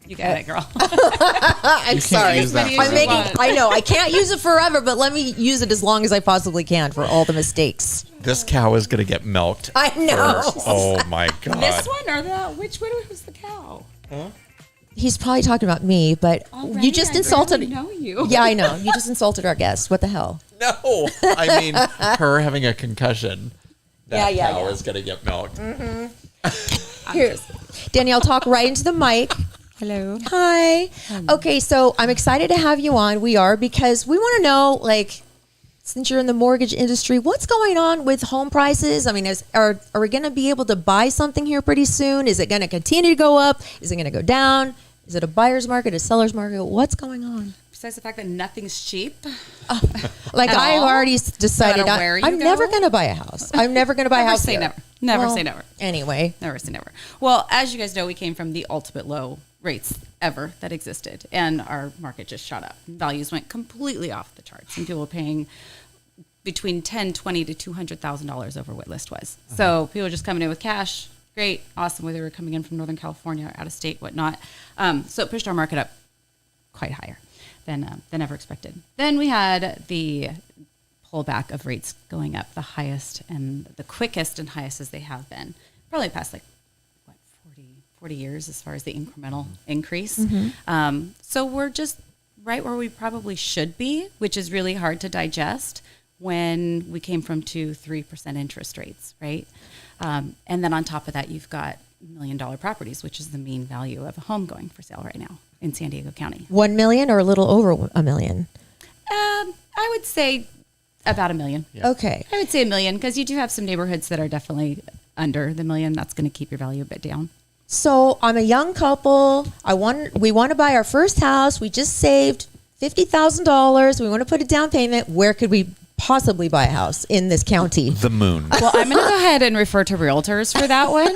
You got it, girl. I'm You can't sorry. use that As many I'm as you making. want. I know I can't use it forever, but let me use it as long as I possibly can for all the mistakes. This cow is going to get milked. I know. Oh, my God. This one or that? Which one was the cow? He's probably talking about me, but Already? you just I insulted. barely know you. Yeah, I know. You just insulted our guest. What the hell? No. I mean, her having a concussion. That Yeah, cow yeah. is going to get milked. Here, Danielle, talk right into the mic. Hello. Hi. Okay, so I'm excited to have you on. We are because we want to know, like, since you're in the mortgage industry, what's going on with home prices? I mean, are we going to be able to buy something here pretty soon? Is it going to continue to go up? Is it going to go down? Is it a buyer's market, a seller's market? What's going on? Besides the fact that nothing's cheap. Like, At I've all? already decided No matter where you I'm never go? going to buy a house. I'm never going to buy a Never house say here. never. Never Well, say never. Anyway. Never say never. Well, as you guys know, we came from the ultimate low rates ever that existed, and our market just shot up. Values went completely off the charts, and people were paying between $10,000, $20,000 to $200,000 over what list was. So people were just coming in with cash. Great, awesome. Whether they were coming in from Northern California or out of state, whatnot. So it pushed our market up quite higher than ever expected. Then we had the pullback of rates going up the highest and the quickest and highest as they have been, probably past like 40 years as far as the incremental increase. So we're just right where we probably should be, which is really hard to digest when we came from 2-3% interest rates, right? And then on top of that, you've got $1 million properties, which is the mean value of a home going for sale right now in San Diego County. 1 million or a little over $1 million? I would say about $1 million. Okay. I would say $1 million because you do have some neighborhoods that are definitely under the $1 million. That's going to keep your value a bit down. So I'm a young couple. We want to buy our first house. We just saved $50,000. We want to put a down payment. Where could we possibly buy a house in this county? The moon. Well, I'm going to go ahead and refer to realtors for that one.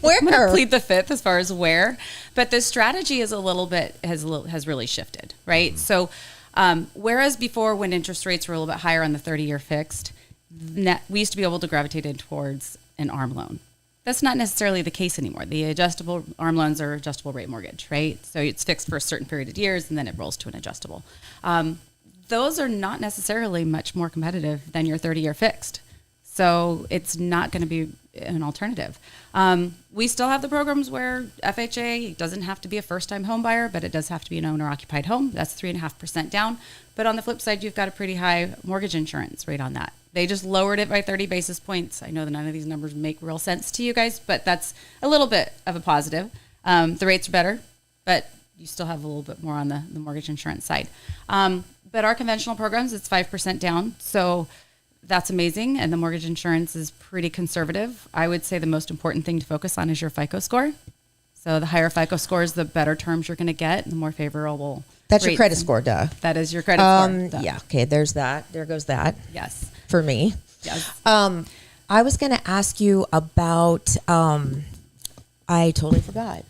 Where? I'm going to plead the fifth as far as where. But the strategy is has really shifted, right? So whereas before when interest rates were a little bit higher on the 30-year fixed, we used to be able to gravitate in towards an ARM loan. That's not necessarily the case anymore. The adjustable ARM loans are adjustable rate mortgage, right? So it's fixed for a certain period of years and then it rolls to an adjustable. Those are not necessarily much more competitive than your 30-year fixed. So it's not going to be an alternative. We still have the programs where FHA doesn't have to be a first-time home buyer, but it does have to be an owner-occupied home. That's 3.5% down. But on the flip side, you've got a pretty high mortgage insurance rate on that. They just lowered it by 30 basis points. I know that none of these numbers make real sense to you guys, but that's a little bit of a positive. The rates are better, but you still have a little bit more on the mortgage insurance side. But our conventional programs, it's 5% down. So that's amazing. And the mortgage insurance is pretty conservative. I would say the most important thing to focus on is your FICO score. So the higher FICO scores, the better terms you're going to get, the more favorable. That's your rates. credit score, duh. That is your credit score. Duh. Yeah. Okay. There's that. There goes that. Yes. For me. Yes. I was going to ask you about. I totally forgot.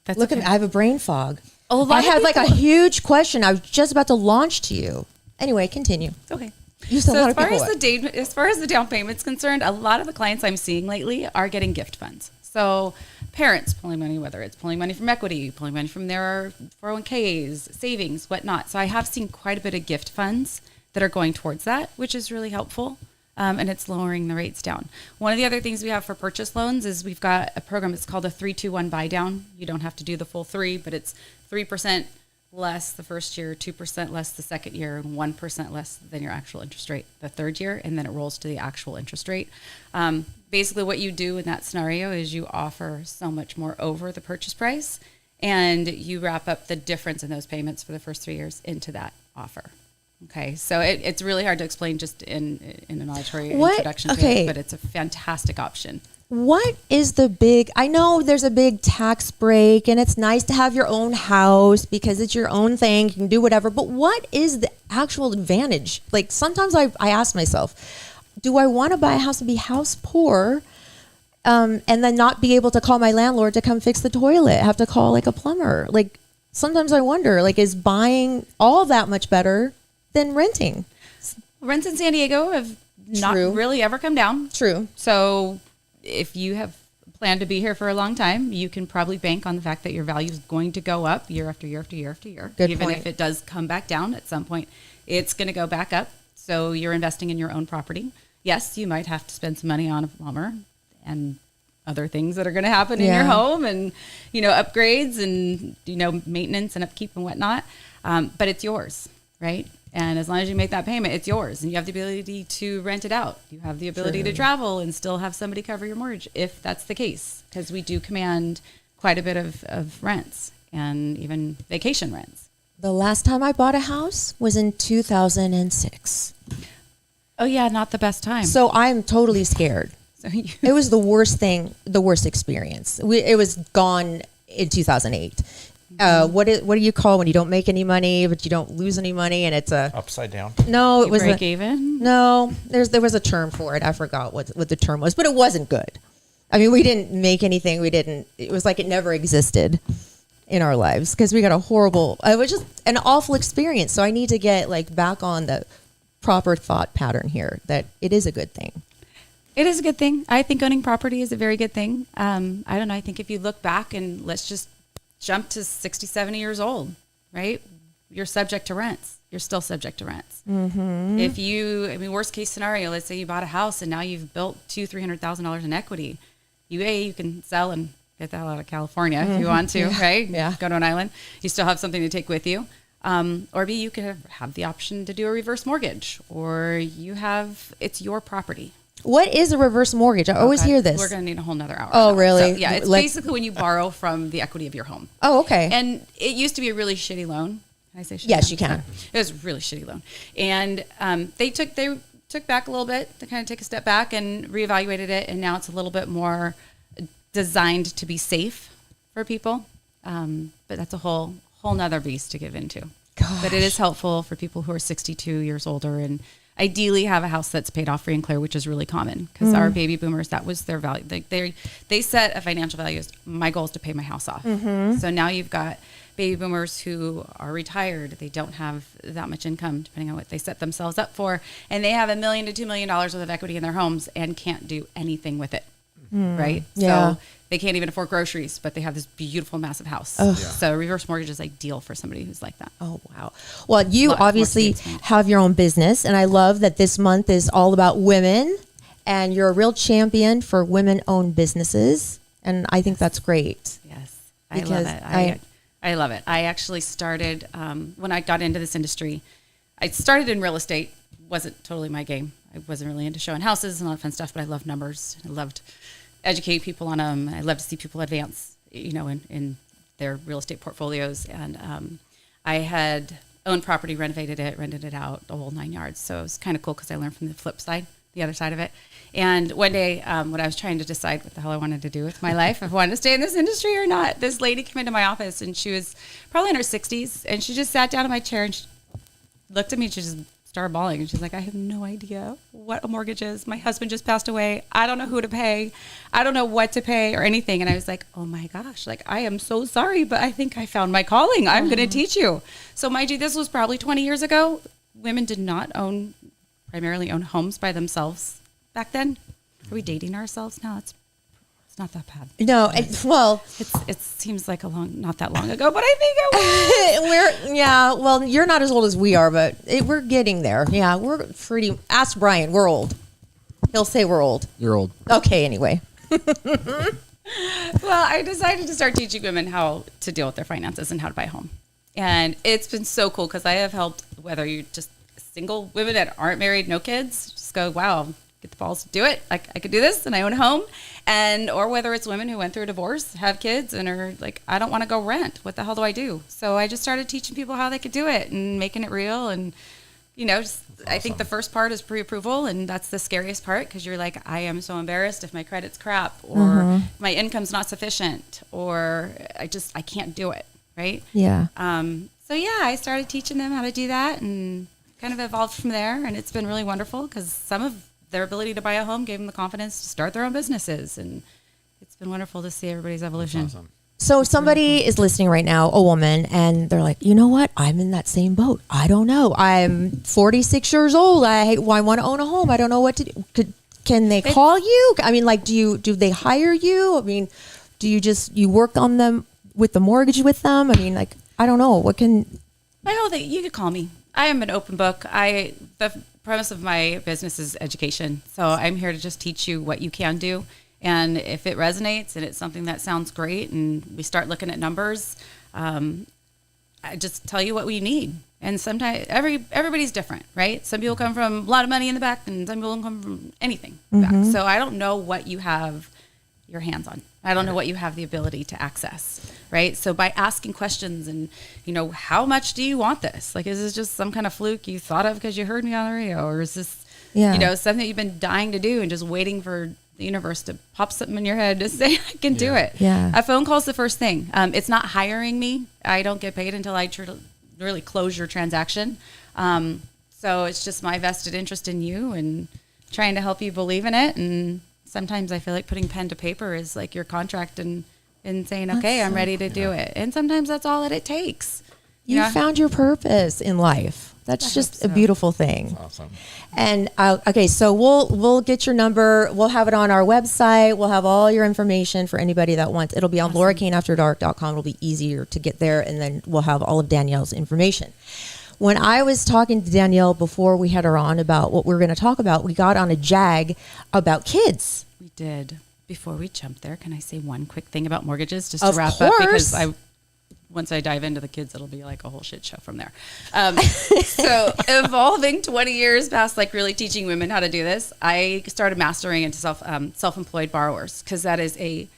That's Look okay. at me. I have a brain fog. A lot I of had like a people- huge question. I was just about to launch to you. Anyway, continue. It's okay. You said a lot So of people. as far as the down payment's concerned, a lot of the clients I'm seeing lately are getting gift funds. So parents pulling money, whether it's pulling money from equity, pulling money from their 401ks, savings, whatnot. So I have seen quite a bit of gift funds that are going towards that, which is really helpful. And it's lowering the rates down. One of the other things we have for purchase loans is we've got a program. It's called a 3-2-1 buy down. You don't have to do the full 3, but it's 3% less the first year, 2% less the second year, and 1% less than your actual interest rate the third year, and then it rolls to the actual interest rate. Basically, what you do in that scenario is you offer so much more over the purchase price, and you wrap up the difference in those payments for the first 3 years into that offer. Okay, so it's really hard to explain just in an auditory introduction to it, but it's a fantastic option. What is the big, I know there's a big tax break and it's nice to have your own house because it's your own thing, you can do whatever, but what is the actual advantage? Like sometimes I ask myself, do I want to buy a house and be house poor and then not be able to call my landlord to come fix the toilet, have to call like a plumber? Like sometimes I wonder, like is buying all that much better than renting? Rents in San Diego have not really ever come down. True. So if you have planned to be here for a long time, you can probably bank on the fact that your value is going to go up year after year after year after year. Good Even point. if it does come back down at some point, it's going to go back up. So you're investing in your own property. Yes, you might have to spend some money on a plumber and other things that are going to happen in your home and, upgrades and, maintenance and upkeep and whatnot. But it's yours, right? And as long as you make that payment, it's yours. And you have the ability to rent it out. You have the ability to travel and still have somebody cover your mortgage if that's the case. Because we do command quite a bit of rents and even vacation rents. The last time I bought a house was in 2006. Oh, yeah, not the best time. So I'm totally scared. It was the worst thing, the worst experience. It was gone in 2008. What do you call when you don't make any money but you don't lose any money and it's a upside down? No, it was break even. No, there was a term for it. I forgot what the term was, but it wasn't good. I mean, we didn't make anything. It was like it never existed in our lives because we got it was just an awful experience. So I need to get back on the proper thought pattern here that it is a good thing. It is a good thing. I think owning property is a very good thing. I don't know. I think if you look back and let's just jump to 60, 70 years old, right? You're subject to rents. You're still subject to rents. Mm-hmm. Worst case scenario, let's say you bought a house and now you've built $200,000-$300,000 in equity. You can sell and get the hell out of California if you want to, right? Yeah. Go to an island. You still have something to take with you. Or B, you could have the option to do a reverse mortgage or it's your property. What is a reverse mortgage? I always hear this. We're going to need a whole nother hour. Oh, really? So, yeah, it's basically when you borrow from the equity of your home. Oh, okay. And it used to be a really shitty loan. Can I say shitty? Yes, loan? you can. It was a really shitty loan. And they took back a little bit to kind of take a step back and reevaluated it. And now it's a little bit more designed to be safe for people. But that's a whole nother beast to give into. Gosh. But it is helpful for people who are 62 years older and ideally have a house that's paid off free and clear, which is really common because our baby boomers, that was their value. They set a financial value as my goal is to pay my house off. Mm-hmm. So now you've got baby boomers who are retired. They don't have that much income depending on what they set themselves up for. And they have $1 million to $2 million worth of equity in their homes and can't do anything with it. Right? Yeah. So they can't even afford groceries, but they have this beautiful, massive house. Yeah. So a reverse mortgage is ideal for somebody who's like that. Oh, wow. Well, you obviously more have your own business, and I love that this month is all about women, and you're a real champion for women-owned businesses, and I think that's great. Yes, I love it. I love it. I actually started, when I got into this industry, I started in real estate. Wasn't totally my game. I wasn't really into showing houses and all that fun stuff, but I loved numbers. I loved educate people on them. I love to see people advance, in their real estate portfolios. And I had owned property, rented it out, the whole 9 yards. So it was kind of cool because I learned from the flip side, the other side of it. And one day, when I was trying to decide what the hell I wanted to do with my life, if I wanted to stay in this industry or not, this lady came into my office and she was probably in her 60s. And she just sat down in my chair and she looked at me and she just started bawling. And she's like, I have no idea what a mortgage is. My husband just passed away. I don't know who to pay. I don't know what to pay or anything. And I was like, oh my gosh, I am so sorry, but I think I found my calling. I'm going to teach you. So mind you, this was probably 20 years ago. Women did not primarily own homes by themselves back then. Are we dating ourselves now? It's It's not that bad. No, well, it seems like not that long ago, but I think it was. well, you're not as old as we are, but we're getting there. Yeah, we're pretty. Ask Brian, we're old. He'll say we're old. You're old. Okay, anyway. Well, I decided to start teaching women how to deal with their finances and how to buy a home. And it's been so cool because I have helped, whether you're just single women that aren't married, no kids, just go, wow, get the balls to do it. I could do this and I own a home. Or whether it's women who went through a divorce, have kids, and are like, I don't want to go rent. What the hell do I do? So I just started teaching people how they could do it and making it real. And, I think the first part is pre-approval, and that's the scariest part because you're like, I am so embarrassed if my credit's crap or my income's not sufficient or I can't do it, right? Yeah. I started teaching them how to do that and kind of evolved from there, and it's been really wonderful because some of their ability to buy a home gave them the confidence to start their own businesses, and it's been wonderful to see everybody's evolution. That's awesome. So if somebody is listening right now, a woman, and they're like, you know what? I'm in that same boat. I don't know. I'm 46 years old. I want to own a home. I don't know what to do. Can they call you? I mean, like, do they hire you? I mean, do you work on them with the mortgage with them? I mean, like, I don't know. My whole thing, you could call me. I am an open book. The premise of my business is education. So I'm here to just teach you what you can do. And if it resonates and it's something that sounds great and we start looking at numbers, I just tell you what we need. And sometimes everybody's different, right? Some people come from a lot of money in the back and some people come from anything back. So I don't know what you have your hands on. I don't know what you have the ability to access, right? So by asking questions and, how much do you want this? Like, is this just some kind of fluke you thought of because you heard me on the radio? Or is this, something that you've been dying to do and just waiting for the universe to pop something in your head to say, I can do it. Yeah. A phone call is the first thing. It's not hiring me. I don't get paid until I really close your transaction. So it's just my vested interest in you and trying to help you believe in it. And sometimes I feel like putting pen to paper is like your contract and saying, okay, I'm ready to do it. And sometimes that's all that it takes. You found your purpose in life. That's just a beautiful thing. That's awesome. And okay, so we'll get your number. We'll have it on our website. We'll have all your information for anybody that wants. It'll be on LauraKaneAfterDark.com. It'll be easier to get there, and then we'll have all of Danielle's information. When I was talking to Danielle before we had her on about what we were going to talk about, we got on a jag about kids. We did. Before we jump there, can I say one quick thing about mortgages just to Of wrap course. up? Because once I dive into the kids, it'll be like a whole shit show from there. So evolving 20 years past, like really teaching women how to do this, I started mastering into self-employed borrowers because that is a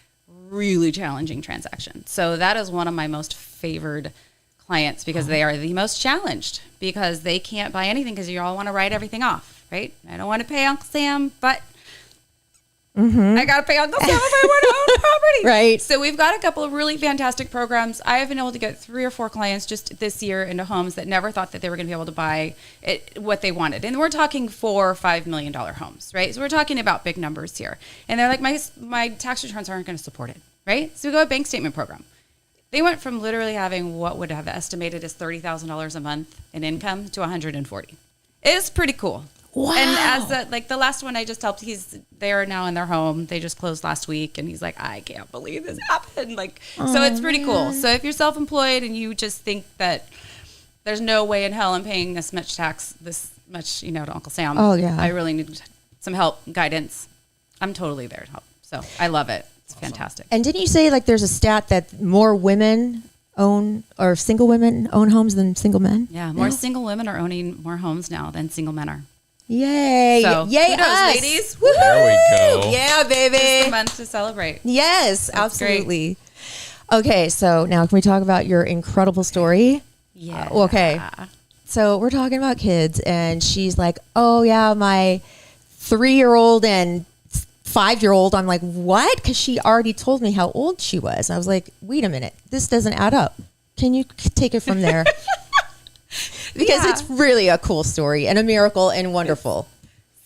really challenging transaction. So that is one of my most favored clients because they are the most challenged because they can't buy anything because you all want to write everything off, right? I don't want to pay Uncle Sam, but I got to pay Uncle Sam if I want to own property. Right. So we've got a couple of really fantastic programs. I have been able to get 3 or 4 clients just this year into homes that never thought that they were going to be able to buy what they wanted. And we're talking $4 or $5 million homes, right? So we're talking about big numbers here. And they're like, my tax returns aren't going to support it, right? So we go a bank statement program. They went from literally having what would have estimated as $30,000 a month in income to $140,000. It's pretty cool. Wow. And as the last one I just helped, they are now in their home. They just closed last week, and he's like, I can't believe this happened. So it's pretty cool. So if you're self-employed and you just think that there's no way in hell I'm paying this much tax, this much, to Uncle Sam. Oh, yeah. I really need some help, guidance. I'm totally there to help. So I love it. It's fantastic. And didn't you say like there's a stat that more women own or single women own homes than single men? Yeah, more single women are owning more homes now than single men are. Yay! So, Yay, kudos, us, ladies! Woo-hoo! There we go. Yeah, baby! It's the month to celebrate. Yes, That's absolutely. Okay, so now can we talk about your incredible story? Yeah. Okay. So we're talking about kids, and she's like, "Oh yeah, my 3-year-old and 5-year-old." I'm like, "What?" Because she already told me how old she was. I was like, "Wait a minute, this doesn't add up. Can you take it from there?" Because it's really a cool story and a miracle and wonderful.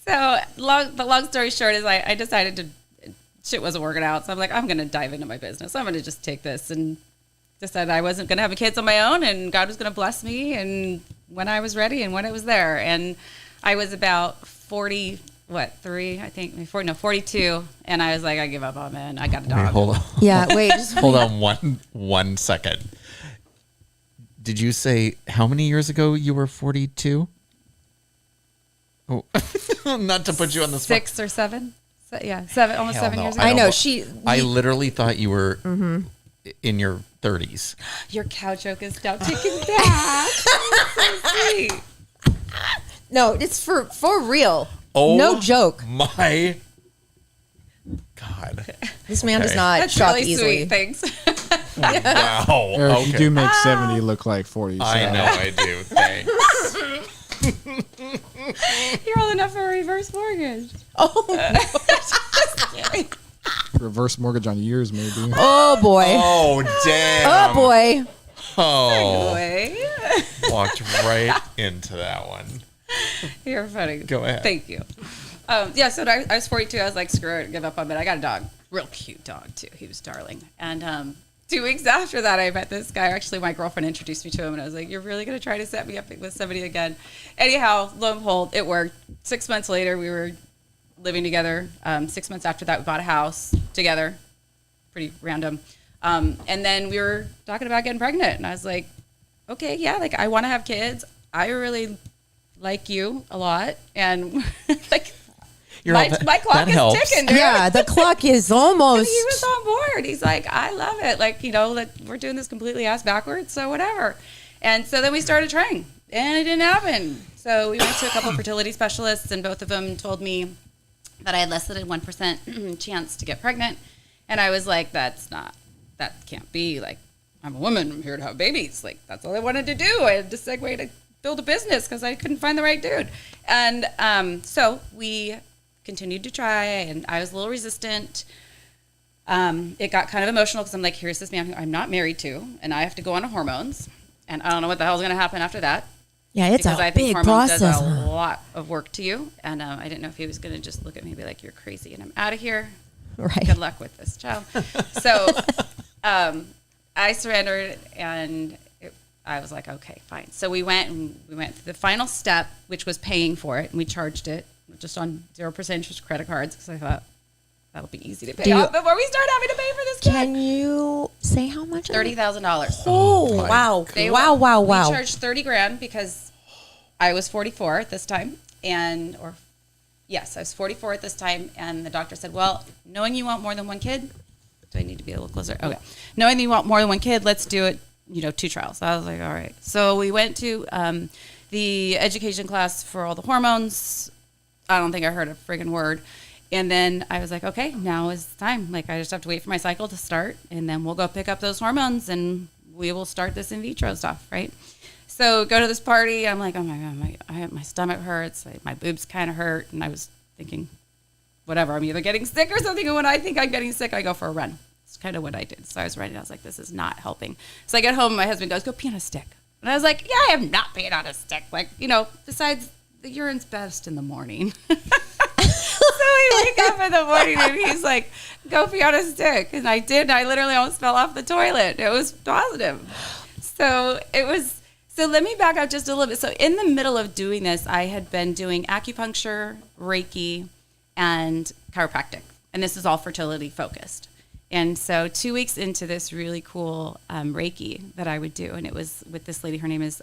So the long story short is I decided shit wasn't working out. So I'm like, I'm going to dive into my business. I'm going to just take this and decided I wasn't going to have kids on my own and God was going to bless me and when I was ready and when it was there. And I was about 40 what, 3, I think, maybe 42. And I was like, I give up on it. I got a dog. Wait, hold on. Yeah, wait. Just Hold on one second. Did you say how many years ago you were 42? Oh, not to put you on the spot. 6 or 7. Yeah, 7, almost Hell 7 no. years I ago. know, don't- I literally thought you were in your 30s. Your cow joke is now taken back. So sweet. No, it's for real. Oh, no joke. My God. This man does not That's shock really easily. sweet. Thanks. Wow. Eric, Okay. you do make 70 look like 40. So. I know I do. Thanks. You're old enough for a reverse mortgage. Reverse mortgage on years, maybe. Oh boy. Oh, damn. Oh boy. Oh. Anyway. Walked right into that one. You're funny. Go ahead. Thank you. Yeah, so I was 42. I was like, screw it, give up on it. I got a dog. Real cute dog, too. He was darling. And 2 weeks after that, I met this guy. Actually, my girlfriend introduced me to him, and I was like, you're really going to try to set me up with somebody again? Anyhow, lo and behold, it worked. 6 months later, we were living together. 6 months after that, we bought a house together. Pretty random. And then we were talking about getting pregnant, and I was like, okay, yeah, like, I want to have kids. I really like you a lot, and like, my clock is ticking, dude. Yeah, the clock is And almost. he was on board. He's like, I love it. Like, you know, that we're doing this completely ass backwards, so whatever. And so then we started trying, and it didn't happen. So we went to a couple fertility specialists, and both of them told me that I had less than a 1% chance to get pregnant. And I was like, that can't be. Like, I'm a woman. I'm here to have babies. Like, that's all I wanted to do. I had to segue to build a business because I couldn't find the right dude. And so we continued to try, and I was a little resistant. It got kind of emotional because I'm like, here's this man who I'm not married to, and I have to go on hormones, and I don't know what the hell's going to happen after that. Yeah, it's because a I think big hormones process. does a lot of work to you, and I didn't know if he was going to just look at me and be like, you're crazy, and I'm out of here. Right. Good luck with this child. So I surrendered, and I was like, okay, fine. So we went through the final step, which was paying for it, and we charged it just on 0% interest credit cards because I thought that'll be easy to pay off before we start having to pay for this kid. Can you say how much? $30,000. Oh, wow. Wow. We charged $30,000 because I was 44 at this time, yes, I was 44 at this time, and the doctor said, well, knowing you want more than one kid, do I need to be a little closer? Okay. Knowing that you want more than one kid, let's do it, 2 trials. I was like, all right. So we went to the education class for all the hormones. I don't think I heard a friggin' word. And then I was like, okay, now is the time. Like, I just have to wait for my cycle to start, and then we'll go pick up those hormones, and we will start this in vitro stuff, right? So go to this party. I'm like, oh my God, my stomach hurts. My boobs kind of hurt. And I was thinking, whatever, I'm either getting sick or something. And when I think I'm getting sick, I go for a run. It's kind of what I did. So I was running. I was like, this is not helping. So I get home, and my husband goes, go pee on a stick. And I was like, yeah, I have not peed on a stick. Like, besides, the urine's best in the morning. So we wake up in the morning, and he's like, go pee on a stick. And I did. And I literally almost fell off the toilet. It was positive. So let me back up just a little bit. So in the middle of doing this, I had been doing acupuncture, Reiki, and chiropractic. And this is all fertility focused. And so 2 weeks into this really cool Reiki that I would do, and it was with this lady, her name is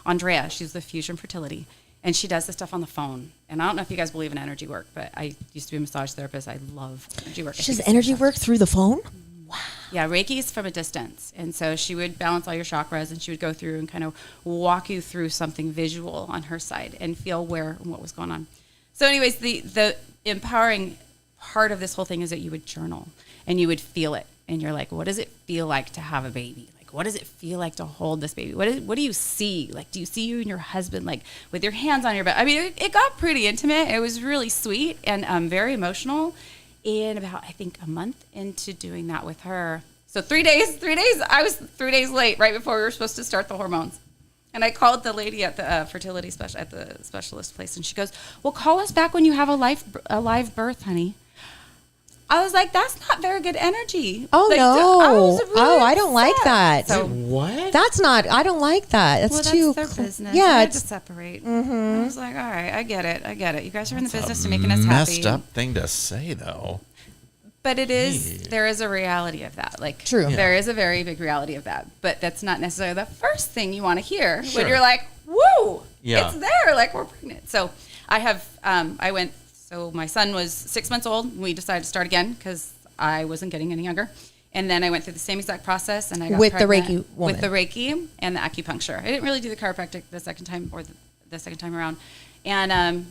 Andrea. She's the Fusion Fertility. And she does this stuff on the phone. And I don't know if you guys believe in energy work, but I used to be a massage therapist. I love energy work. She does energy work through the phone? Wow. Yeah, Reiki is from a distance. And so she would balance all your chakras, and she would go through and kind of walk you through something visual on her side and feel what was going on. So anyways, the empowering part of this whole thing is that you would journal and you would feel it. And you're like, what does it feel like to have a baby? Like, what does it feel like to hold this baby? What do you see? Like, do you see you and your husband, like, with your hands on your back? I mean, it got pretty intimate. It was really sweet and very emotional. In about, I think, a month into doing that with her. So 3 days, I was 3 days late, right before we were supposed to start the hormones. And I called the lady at the fertility at the specialist place, and she goes, well, call us back when you have a live birth, honey. I was like, that's not very good energy. Oh, Like, no. I was really I don't like upset. that. So, What? That's not, I don't like that. That's well, too. that's their business. Yeah. We had to It's, separate. I was like, all right, I get it. You guys are in the business of making us happy. Messed up thing to say, though. But it is, there is a reality of that. Like, True. Yeah. there is a very big reality of that. But that's not necessarily the first thing you want to hear Sure. when you're like, woo, Yeah. it's there. Like, we're pregnant. So so my son was 6 months old. And we decided to start again because I wasn't getting any younger. And then I went through the same exact process, and I got With the pregnant Reiki woman. with the Reiki and the acupuncture. I didn't really do the chiropractic the second time the second time around. And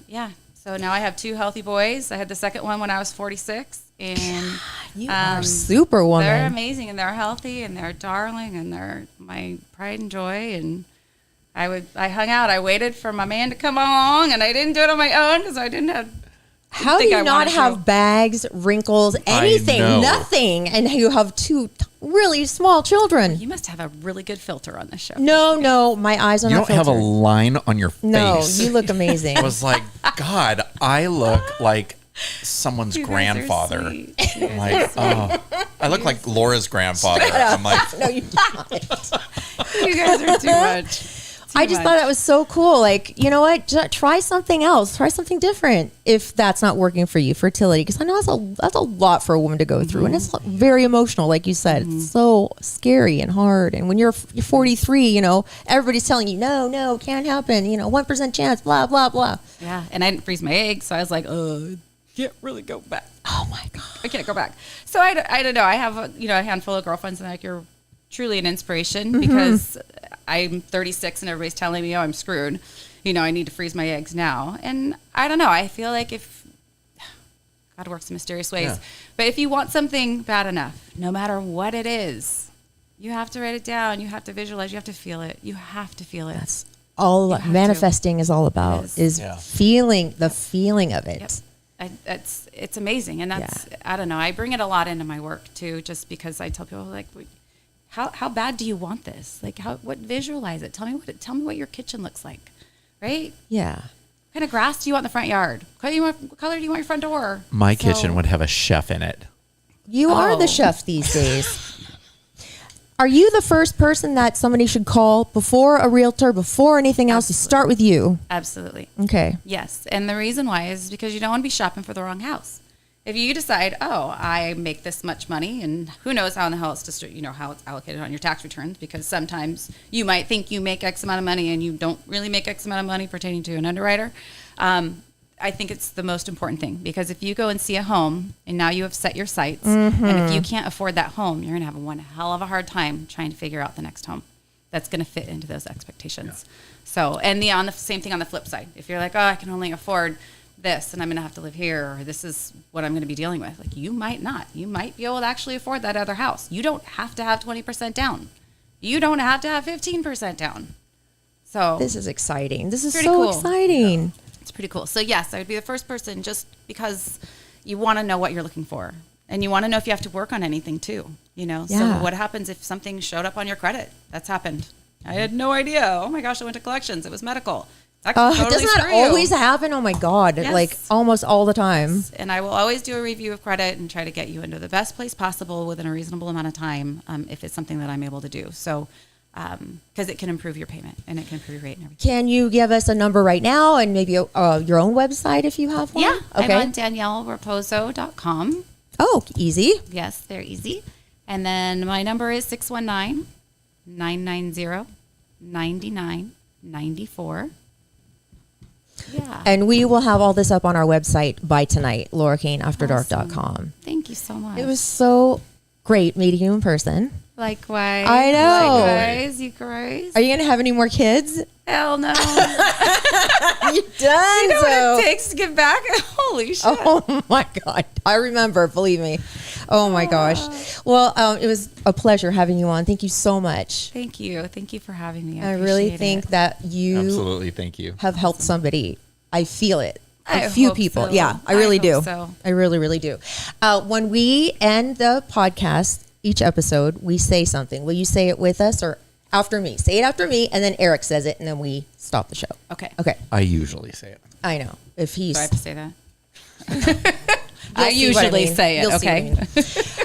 so now I have 2 healthy boys. I had the second one when I was 46, and you are superwoman. they're amazing, and they're healthy, and they're darling, and they're my pride and joy. And I hung out. I waited for my man to come along, and I didn't do it on my own because I didn't have. How do think you I not wanted have to. bags, wrinkles, anything, know. nothing, and you have 2 really small children? You must have a really good filter on this show. No, my eyes are You not don't have a filtered. line on your face. No, you look amazing. I was like, God, I look like someone's You guys are grandfather. sweet. I'm like, oh, I look like Laura's grandfather. I'm like, No, you don't. You guys are too much. I just thought that was so cool. Like, you know what? Try something else. Try something different if that's not working for you. Fertility, because I know that's a lot for a woman to go through, and it's very emotional. Like you said, it's so scary and hard. And when you're 43, you know, everybody's telling you, no, can't happen. You know, 1% chance. Blah blah blah. Yeah, and I didn't freeze my eggs, so I was like, can't really go back. Oh my god. I can't go back. So I don't know. I have a handful of girlfriends, and like you're truly an inspiration because I'm 36 and everybody's telling me, oh, I'm screwed. You know, I need to freeze my eggs now. And I don't know. I feel like if God works in mysterious ways, but if you want something bad enough, no matter what it is, you have to write it down. You have to visualize. You have to feel it. You have to feel it. That's all manifesting is all about is feeling the feeling of it. Yep. It's amazing. And that's, I don't know. I bring it a lot into my work too, just because I tell people like, how bad do you want this? Like visualize it. Tell me what your kitchen looks like. Right? Yeah. What kind of grass do you want in the front yard? What color do you want your front door? my kitchen would have a chef in it. You are the chef these days. Are you the first person that somebody should call before a realtor, before anything else? To start with you. Absolutely. Okay. Yes. And the reason why is because you don't want to be shopping for the wrong house. If you decide, oh, I make this much money, and who knows how in the hell it's how it's allocated on your tax returns, because sometimes you might think you make X amount of money and you don't really make X amount of money pertaining to an underwriter. I think it's the most important thing, because if you go and see a home and now you have set your sights, and if you can't afford that home, you're going to have one hell of a hard time trying to figure out the next home that's going to fit into those expectations. Yeah. So, and on the same thing on the flip side, if you're like, oh, I can only afford this and I'm going to have to live here, or this is what I'm going to be dealing with. Like, you might not. You might be able to actually afford that other house. You don't have to have 20% down. You don't have to have 15% down. So this is exciting. This is pretty so cool. exciting. Yeah. It's pretty cool. So yes, I would be the first person, just because you want to know what you're looking for, and you want to know if you have to work on anything too. You know, so what happens if something showed up on your credit? That's happened. I had no idea. Oh my gosh, I went to collections. It was medical. Totally doesn't that always happen? Oh my God. Yes. Like almost all the time. Yes. And I will always do a review of credit and try to get you into the best place possible within a reasonable amount of time, if it's something that I'm able to do. So, because it can improve your payment and it can improve your rate and everything. Can you give us a number right now and maybe your own website if you have one? Yeah. Okay. I'm on DanielleRaposo.com. Oh, easy. Yes, they're easy. And then my number is 619-990-9994. Yeah. And we will have all this up on our website by tonight, LauraKaneAfterDark.com. Thank you so much. It was so great meeting you in person. Likewise. I know. Likewise, you guys. Are you going to have any more kids? Hell no. You done. You know what it takes to get back? Holy shit. Oh my God. I remember, believe me. Oh my gosh. Well, it was a pleasure having you on. Thank you so much. Thank you. Thank you for having me. I really think that you Absolutely. Thank you. have helped somebody. I feel it. I A few hope people. so. Yeah, I really do. hope so. I really, really do. When we end the podcast, each episode, we say something. Will you say it with us or after me? Say it after me, and then Erik says it, and then we stop the show. Okay. Okay. I usually say it. I know. If he's... Do I have to say that? I see what usually mean. say it. You'll see what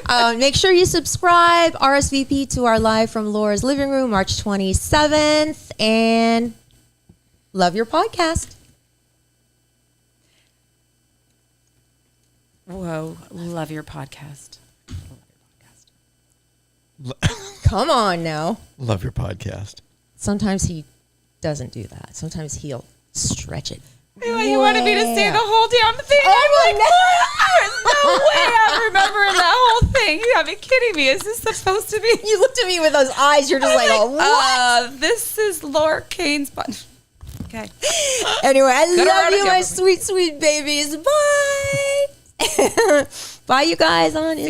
I Okay. mean. Make sure you subscribe, RSVP to our live from Laura's living room, March 27th, and love your podcast. Whoa, love your podcast. Come on now. Love your podcast. Sometimes he doesn't do that. Sometimes he'll stretch it. You wanted me to say the whole damn thing. Oh, I'm like, there's no way I'm remembering that whole thing. You gotta be kidding me. Is this supposed to be? You looked at me with those eyes. You're just like, oh, what? This is Laura Kane's button. Okay. Anyway, I Good love around you, it, my Jeffrey. sweet, sweet babies. Bye. Bye, you guys on Instagram.